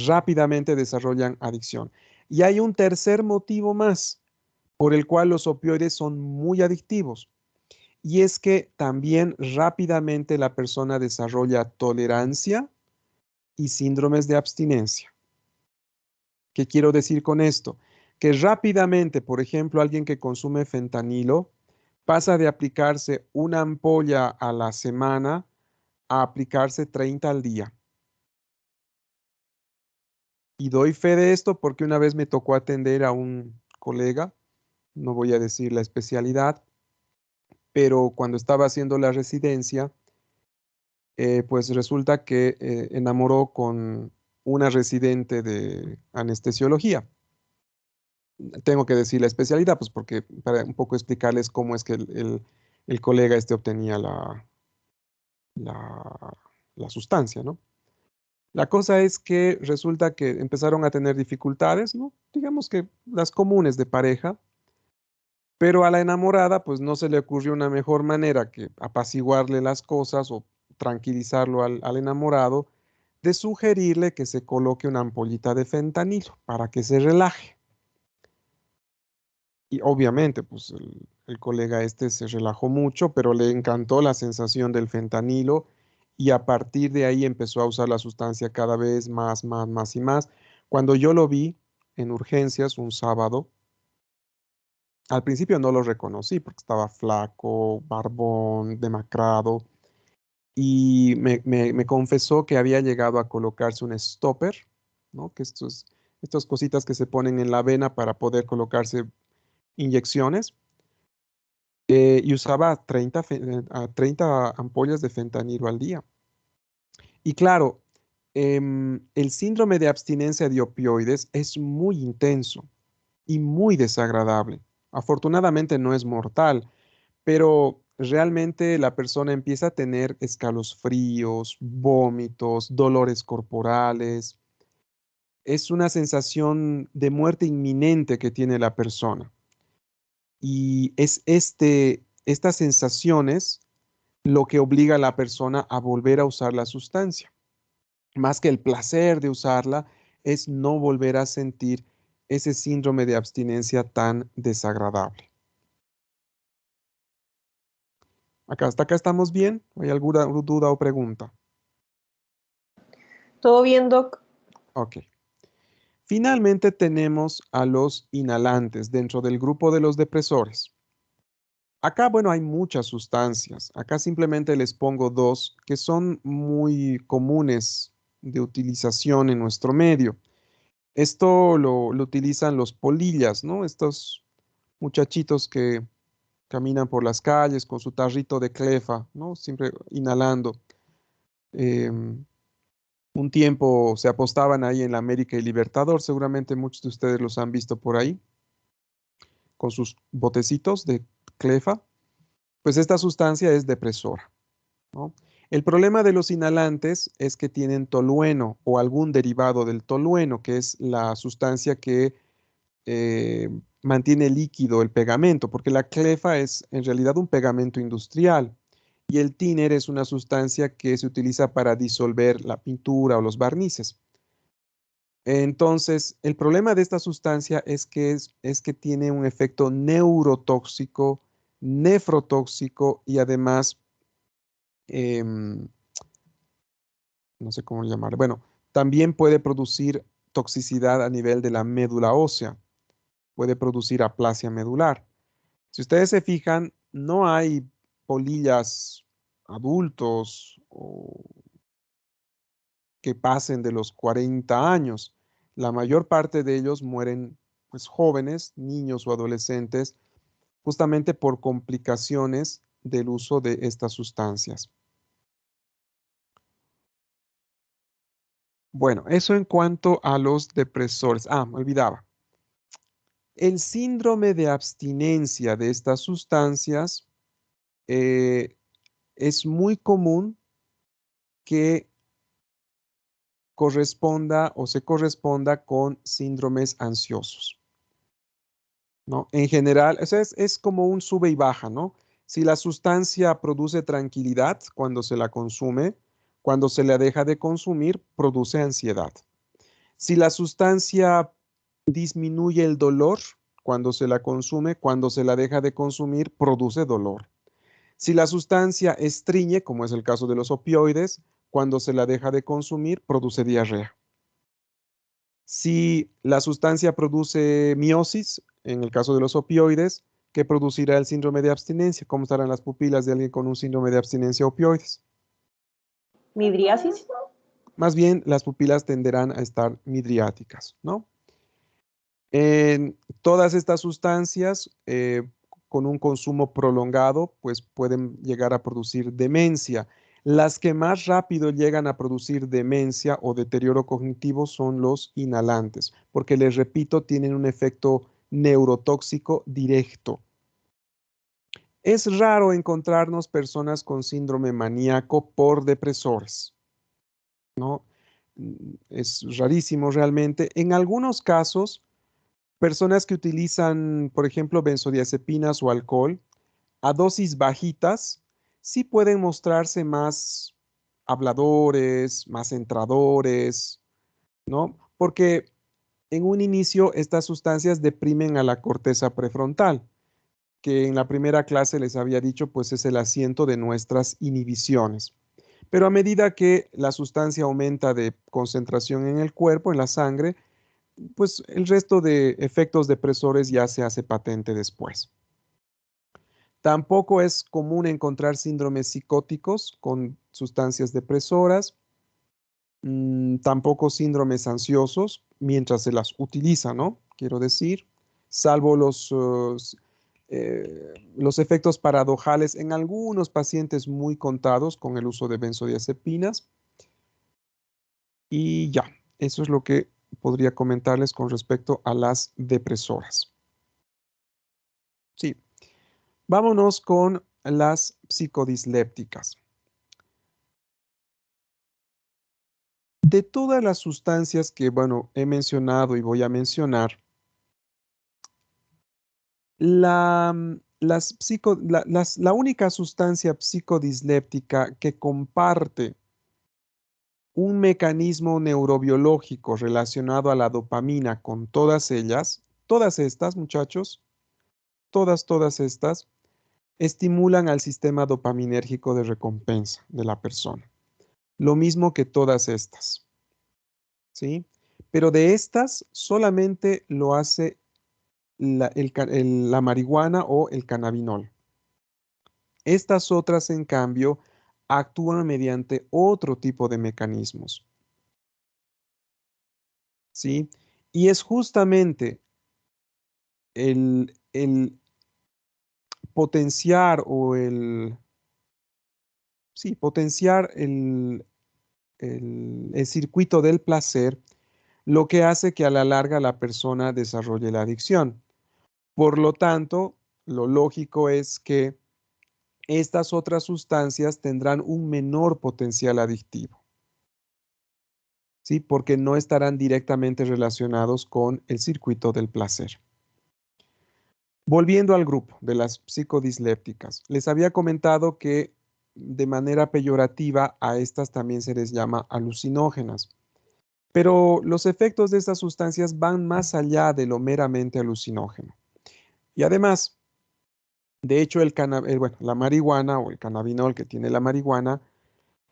Rápidamente desarrollan adicción. Y hay un tercer motivo más por el cual los opioides son muy adictivos. Y es que también rápidamente la persona desarrolla tolerancia y síndromes de abstinencia. ¿Qué quiero decir con esto? Que rápidamente, por ejemplo, alguien que consume fentanilo pasa de aplicarse una ampolla a la semana a aplicarse 30 al día. Y doy fe de esto porque una vez me tocó atender a un colega, no voy a decir la especialidad, pero cuando estaba haciendo la residencia, pues resulta que enamoró con una residente de anestesiología. Tengo que decir la especialidad, pues porque para un poco explicarles cómo es que el colega obtenía la, la sustancia, ¿no? La cosa es que resulta que empezaron a tener dificultades, ¿no? Digamos que las comunes de pareja, pero a la enamorada pues no se le ocurrió una mejor manera que apaciguarle las cosas o tranquilizarlo al enamorado de sugerirle que se coloque una ampollita de fentanilo para que se relaje. Y obviamente pues el colega se relajó mucho, pero le encantó la sensación del fentanilo y a partir de ahí empezó a usar la sustancia cada vez más y más. Cuando yo lo vi en urgencias un sábado, al principio no lo reconocí porque estaba flaco, barbón, demacrado y me confesó que había llegado a colocarse un stopper, ¿no? Que estas cositas que se ponen en la vena para poder colocarse inyecciones. Y usaba 30 ampollas de fentanilo al día. Y claro, el síndrome de abstinencia de opioides es muy intenso y muy desagradable. Afortunadamente no es mortal, pero realmente la persona empieza a tener escalofríos, vómitos, dolores corporales. Es una sensación de muerte inminente que tiene la persona. Y es estas sensaciones lo que obliga a la persona a volver a usar la sustancia. Más que el placer de usarla, es no volver a sentir ese síndrome de abstinencia tan desagradable. ¿Hasta acá estamos bien? ¿Hay alguna duda o pregunta? ¿Todo bien, Doc? Ok. Finalmente tenemos a los inhalantes dentro del grupo de los depresores. Acá, bueno, hay muchas sustancias. Acá simplemente les pongo dos que son muy comunes de utilización en nuestro medio. Esto lo utilizan los polillas, ¿no? Estos muchachitos que caminan por las calles con su tarrito de clefa, ¿no? Siempre inhalando. Un tiempo se apostaban ahí en la América y Libertador, seguramente muchos de ustedes los han visto por ahí, con sus botecitos de clefa. Pues esta sustancia es depresora, ¿no? El problema de los inhalantes es que tienen tolueno o algún derivado del tolueno, que es la sustancia que mantiene líquido el pegamento, porque la clefa es en realidad un pegamento industrial y el thinner es una sustancia que se utiliza para disolver la pintura o los barnices. Entonces, el problema de esta sustancia es que tiene un efecto neurotóxico, nefrotóxico y además, em, no sé cómo llamar, bueno, también puede producir toxicidad a nivel de la médula ósea, puede producir aplasia medular. Si ustedes se fijan, no hay polillas adultos o que pasen de los 40 años. La mayor parte de ellos mueren pues jóvenes, niños o adolescentes, justamente por complicaciones del uso de estas sustancias. Bueno, eso en cuanto a los depresores. Ah, me olvidaba. El síndrome de abstinencia de estas sustancias eh, es muy común que corresponda o se corresponda con síndromes ansiosos, ¿no? En general, o sea, es como un sube y baja, ¿no? Si la sustancia produce tranquilidad cuando se la consume, cuando se la deja de consumir, produce ansiedad. Si la sustancia disminuye el dolor cuando se la consume, cuando se la deja de consumir, produce dolor. Si la sustancia estriñe, como es el caso de los opioides, cuando se la deja de consumir, produce diarrea. Si la sustancia produce miosis, en el caso de los opioides, ¿qué producirá el síndrome de abstinencia? ¿Cómo estarán las pupilas de alguien con un síndrome de abstinencia a opioides? ¿Midriasis? Más bien, las pupilas tenderán a estar midriáticas, ¿no? En todas estas sustancias, con un consumo prolongado, pues pueden llegar a producir demencia. Las que más rápido llegan a producir demencia o deterioro cognitivo son los inhalantes, porque les repito, tienen un efecto neurotóxico directo. Es raro encontrarnos personas con síndrome maníaco por depresores, ¿no? Es rarísimo realmente. En algunos casos, personas que utilizan, por ejemplo, benzodiazepinas o alcohol a dosis bajitas, sí pueden mostrarse más habladores, más entradores, ¿no? Porque en un inicio estas sustancias deprimen a la corteza prefrontal, que en la primera clase les había dicho, pues es el asiento de nuestras inhibiciones. Pero a medida que la sustancia aumenta de concentración en el cuerpo, en la sangre, pues el resto de efectos depresores ya se hace patente después. Tampoco es común encontrar síndromes psicóticos con sustancias depresoras, tampoco síndromes ansiosos mientras se las utiliza, ¿no? Quiero decir, salvo los efectos paradojales en algunos pacientes muy contados con el uso de benzodiazepinas. Y ya, eso es lo que podría comentarles con respecto a las depresoras. Sí, vámonos con las psicodislépticas. De todas las sustancias que, bueno, he mencionado y voy a mencionar, la única sustancia psicodisléptica que comparte un mecanismo neurobiológico relacionado a la dopamina con todas ellas, todas estas, muchachos, todas estas, estimulan al sistema dopaminérgico de recompensa de la persona. Lo mismo que todas estas, ¿sí? Pero de estas solamente lo hace la marihuana o el cannabinol. Estas otras, en cambio, actúan mediante otro tipo de mecanismos, ¿sí? Y es justamente el potenciar o sí, potenciar el circuito del placer, lo que hace que a la larga la persona desarrolle la adicción. Por lo tanto, lo lógico es que estas otras sustancias tendrán un menor potencial adictivo, ¿sí? Porque no estarán directamente relacionados con el circuito del placer. Volviendo al grupo de las psicodislépticas, les había comentado que de manera peyorativa a estas también se les llama alucinógenas. Pero los efectos de estas sustancias van más allá de lo meramente alucinógeno. Y además, de hecho, la marihuana o el cannabinol que tiene la marihuana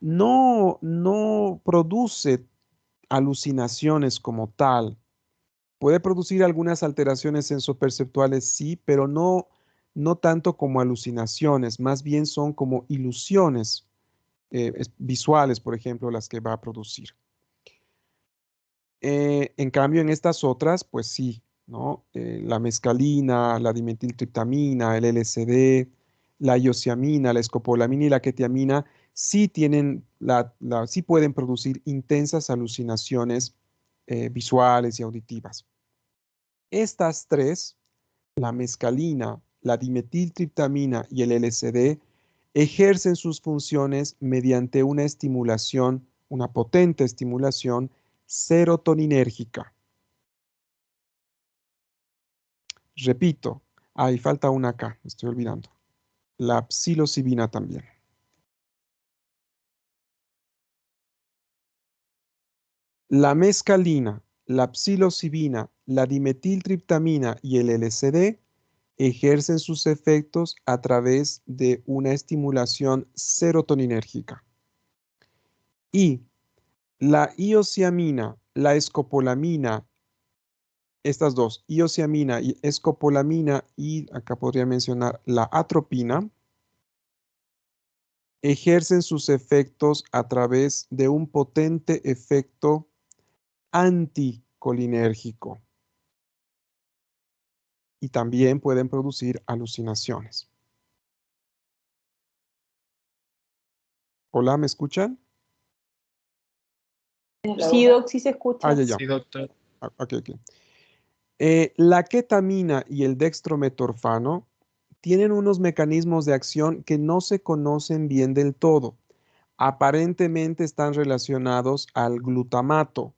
no produce alucinaciones como tal. Puede producir algunas alteraciones sensoperceptuales, sí, pero no tanto como alucinaciones, más bien son como ilusiones visuales, por ejemplo, las que va a producir. En cambio, en estas otras, pues sí, ¿no? La mescalina, la dimetiltriptamina, el LSD, la iosiamina, la escopolamina y la ketiamina sí sí pueden producir intensas alucinaciones visuales y auditivas. Estas tres, la mescalina, la dimetiltriptamina y el LSD, ejercen sus funciones mediante una estimulación, una potente estimulación serotoninérgica. Repito, ahí falta una acá, me estoy olvidando. La psilocibina también. La mescalina, la psilocibina, la dimetiltriptamina y el LSD ejercen sus efectos a través de una estimulación serotoninérgica. Y la iosiamina, la escopolamina, estas dos, iosiamina y escopolamina, y acá podría mencionar la atropina, ejercen sus efectos a través de un potente efecto anticolinérgico y también pueden producir alucinaciones. Hola, ¿me escuchan? Sí, Doc, sí se escucha. Ya. Sí, doctor. Ok. La ketamina y el dextrometorfano tienen unos mecanismos de acción que no se conocen bien del todo. Aparentemente están relacionados al glutamato.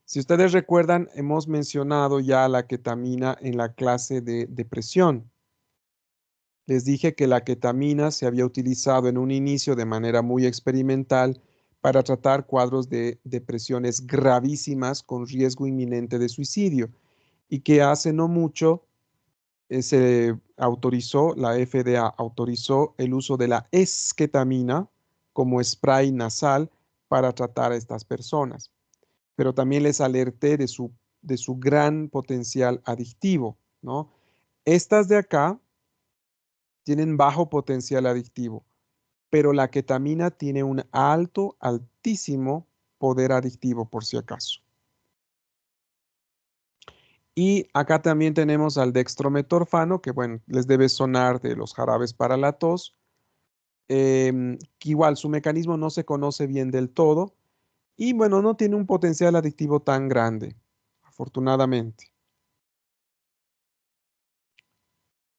Si ustedes recuerdan, hemos mencionado ya la ketamina en la clase de depresión. Les dije que la ketamina se había utilizado en un inicio de manera muy experimental para tratar cuadros de depresiones gravísimas con riesgo inminente de suicidio y que hace no mucho se autorizó, la FDA autorizó el uso de la esketamina como spray nasal para tratar a estas personas. Pero también les alerté de su gran potencial adictivo, ¿no? Estas de acá tienen bajo potencial adictivo, pero la ketamina tiene un altísimo poder adictivo por si acaso. Y acá también tenemos al dextrometorfano, que bueno, les debe sonar de los jarabes para la tos, que igual su mecanismo no se conoce bien del todo y bueno, no tiene un potencial adictivo tan grande, afortunadamente.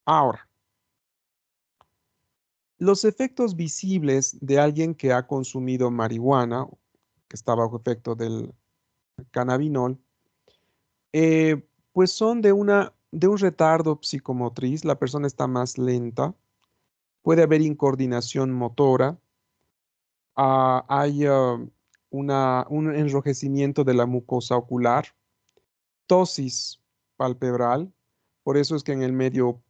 Ahora, los efectos visibles de alguien que ha consumido marihuana, que está bajo efecto del cannabinol, pues son de un retardo psicomotriz, la persona está más lenta, puede haber incoordinación motora, hay un enrojecimiento de la mucosa ocular, tosis palpebral, por eso es que en el medio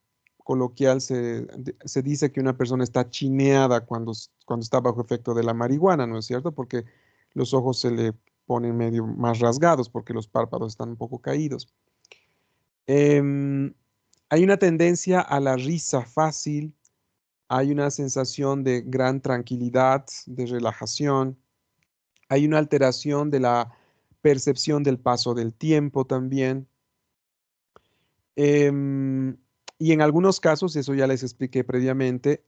coloquial se dice que una persona está chineada cuando está bajo efecto de la marihuana, ¿no es cierto? Porque los ojos se le ponen medio más rasgados porque los párpados están un poco caídos. Hay una tendencia a la risa fácil, hay una sensación de gran tranquilidad, de relajación, hay una alteración de la percepción del paso del tiempo también. Y en algunos casos, eso ya les expliqué previamente,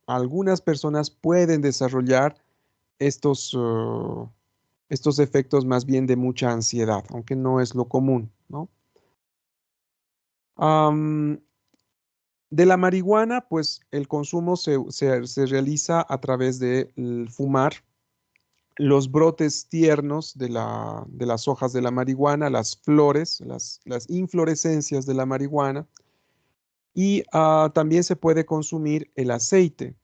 algunas personas pueden desarrollar estos, estos efectos más bien de mucha ansiedad, aunque no es lo común, ¿no? De la marihuana, pues el consumo se realiza a través de fumar los brotes tiernos de las hojas de la marihuana, las flores, las inflorescencias de la marihuana, y también se puede consumir el aceite,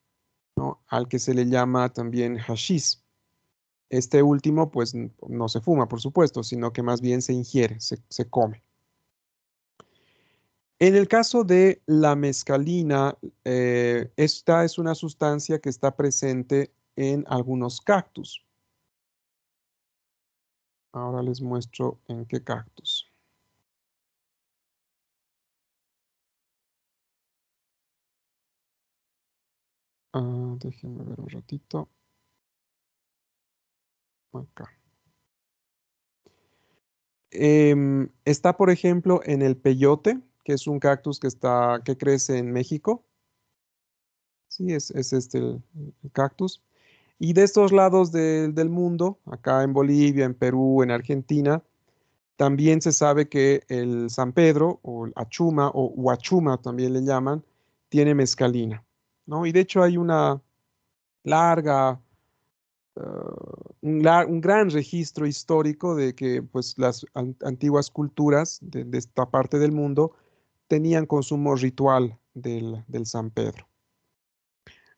¿no? Al que se le llama también hashish. Este último, pues no se fuma, por supuesto, sino que más bien se ingiere, se come. En el caso de la mescalina, esta es una sustancia que está presente en algunos cactus. Ahora les muestro en qué cactus. Déjenme ver un ratito. Acá. Está, por ejemplo, en el peyote, que es un cactus que crece en México. Sí, es este el cactus. Y de estos lados del mundo, acá en Bolivia, en Perú, en Argentina, también se sabe que el San Pedro, o el achuma, o huachuma también le llaman, tiene mescalina, ¿no? Y de hecho hay una larga, un gran registro histórico de que pues, las antiguas culturas de esta parte del mundo tenían consumo ritual del San Pedro.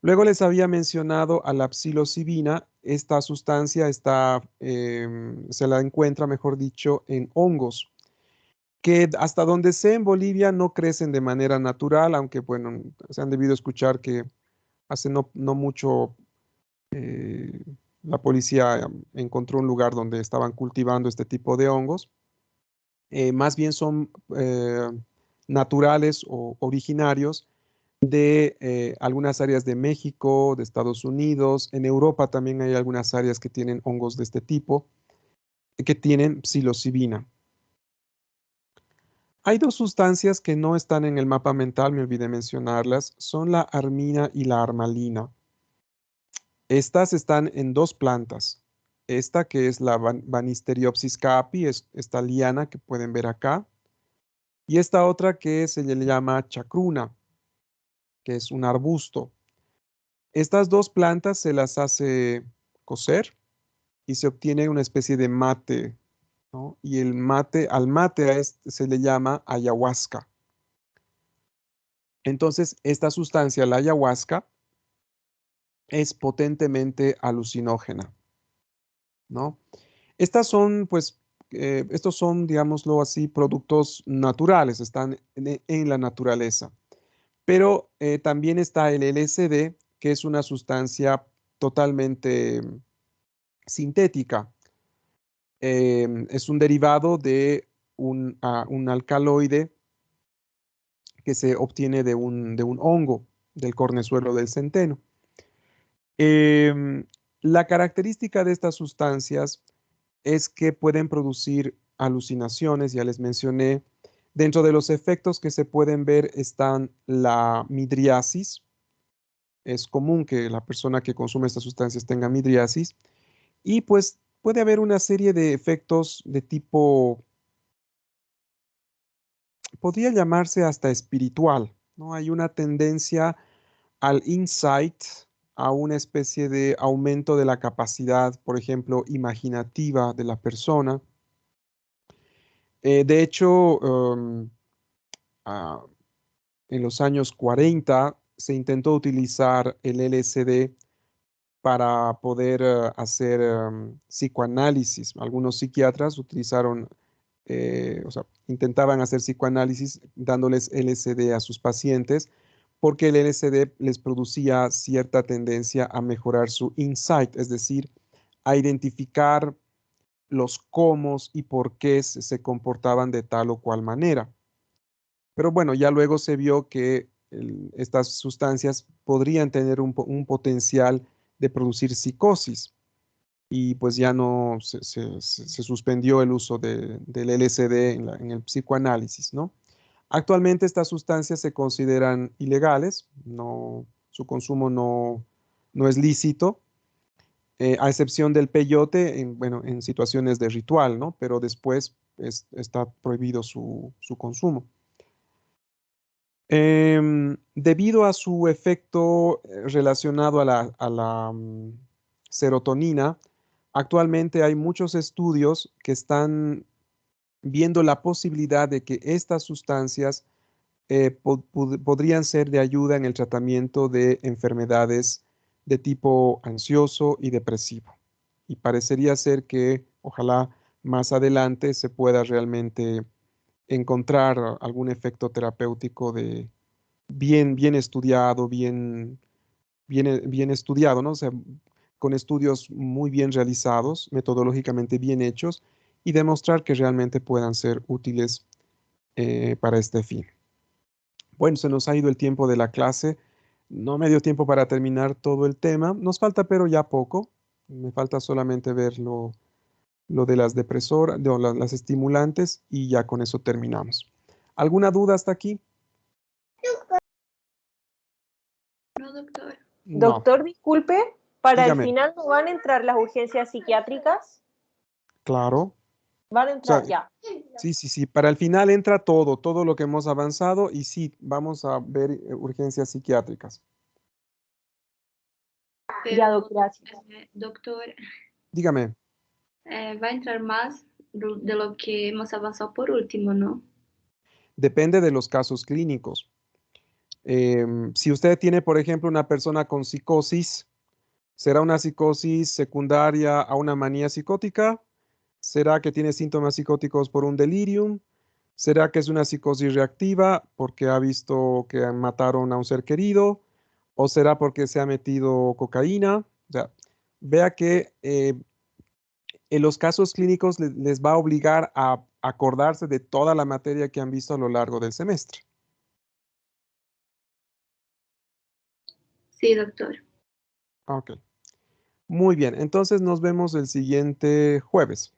Luego les había mencionado a la psilocibina. Esta sustancia se la encuentra, mejor dicho, en hongos, que hasta donde sé en Bolivia no crecen de manera natural, aunque bueno, se han debido escuchar que hace no mucho la policía encontró un lugar donde estaban cultivando este tipo de hongos. Más bien son naturales o originarios de algunas áreas de México, de Estados Unidos. En Europa también hay algunas áreas que tienen hongos de este tipo, que tienen psilocibina. Hay dos sustancias que no están en el mapa mental, me olvidé mencionarlas, son la armina y la armalina. Estas están en dos plantas. Esta que es la Banisteriopsis caapi, es esta liana que pueden ver acá, y esta otra que se le llama chacruna, que es un arbusto. Estas dos plantas se las hace cocer y se obtiene una especie de mate, ¿no? Y al mate a este se le llama ayahuasca. Entonces, esta sustancia, la ayahuasca, es potentemente alucinógena, ¿no? Estas son, pues, estos son, digámoslo así, productos naturales, están en la naturaleza. Pero también está el LSD, que es una sustancia totalmente sintética. Es un derivado de un alcaloide que se obtiene de un hongo, del cornezuelo del centeno. La característica de estas sustancias es que pueden producir alucinaciones, ya les mencioné. Dentro de los efectos que se pueden ver están la midriasis. Es común que la persona que consume estas sustancias tenga midriasis. Y pues puede haber una serie de efectos de tipo, podría llamarse hasta espiritual, ¿no? Hay una tendencia al insight, a una especie de aumento de la capacidad, por ejemplo, imaginativa de la persona. De hecho, en los años 40 se intentó utilizar el LSD para poder hacer psicoanálisis. Algunos psiquiatras utilizaron, o sea, intentaban hacer psicoanálisis dándoles LSD a sus pacientes porque el LSD les producía cierta tendencia a mejorar su insight, es decir, a identificar los cómo y por qué se comportaban de tal o cual manera. Pero bueno, ya luego se vio que estas sustancias podrían tener un potencial de producir psicosis y pues ya no se suspendió el uso del LSD en el psicoanálisis, ¿no? Actualmente estas sustancias se consideran ilegales, su consumo no es lícito. a excepción del peyote, en situaciones de ritual, ¿no? Pero después está prohibido su consumo. Debido a su efecto relacionado a la serotonina, actualmente hay muchos estudios que están viendo la posibilidad de que estas sustancias podrían ser de ayuda en el tratamiento de enfermedades de tipo ansioso y depresivo. Y parecería ser que ojalá más adelante se pueda realmente encontrar algún efecto terapéutico de bien estudiado, bien estudiado, ¿no? O sea, con estudios muy bien realizados, metodológicamente bien hechos, y demostrar que realmente puedan ser útiles para este fin. Bueno, se nos ha ido el tiempo de la clase. No me dio tiempo para terminar todo el tema. Nos falta, pero ya poco. Me falta solamente ver lo de las depresoras, las estimulantes, y ya con eso terminamos. ¿Alguna duda hasta aquí? No, doctor. No. Doctor, disculpe, para Dígame. el final no van a entrar las urgencias psiquiátricas. Claro. Van a entrar O sea, ya. Sí. Para el final entra todo lo que hemos avanzado, y sí, vamos a ver urgencias psiquiátricas. Ya, gracias. Doctor, Dígame. va a entrar más de lo que hemos avanzado por último, ¿no? Depende de los casos clínicos. Si usted tiene, por ejemplo, una persona con psicosis, ¿será una psicosis secundaria a una manía psicótica? ¿Será que tiene síntomas psicóticos por un delirium? ¿Será que es una psicosis reactiva porque ha visto que mataron a un ser querido? ¿O será porque se ha metido cocaína? O sea, vea que en los casos clínicos les va a obligar a acordarse de toda la materia que han visto a lo largo del semestre. Sí, doctor. Ok. Muy bien, entonces nos vemos el siguiente jueves.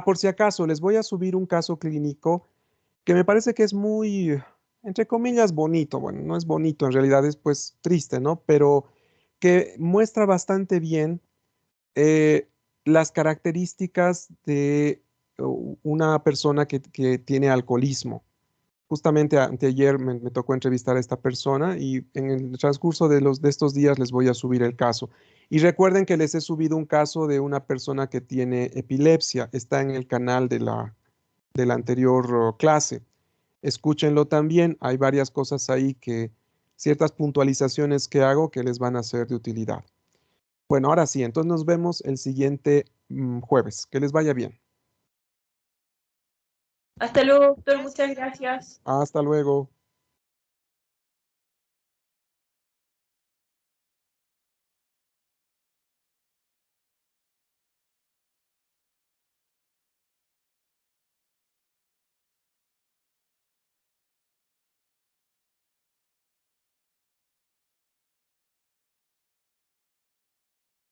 Por si acaso, les voy a subir un caso clínico que me parece que es muy, entre comillas, bonito. Bueno, no es bonito, en realidad es pues triste, ¿no? Pero que muestra bastante bien eh, las características de una persona que tiene alcoholismo. Justamente anteayer me tocó entrevistar a esta persona, y en el transcurso de estos días les voy a subir el caso. Y recuerden que les he subido un caso de una persona que tiene epilepsia. Está en el canal de la anterior clase. Escúchenlo también. Hay varias cosas ahí, ciertas puntualizaciones que hago que les van a ser de utilidad. Bueno, ahora sí, entonces nos vemos el siguiente jueves. Que les vaya bien. Hasta luego, doctor. Muchas gracias. Hasta luego.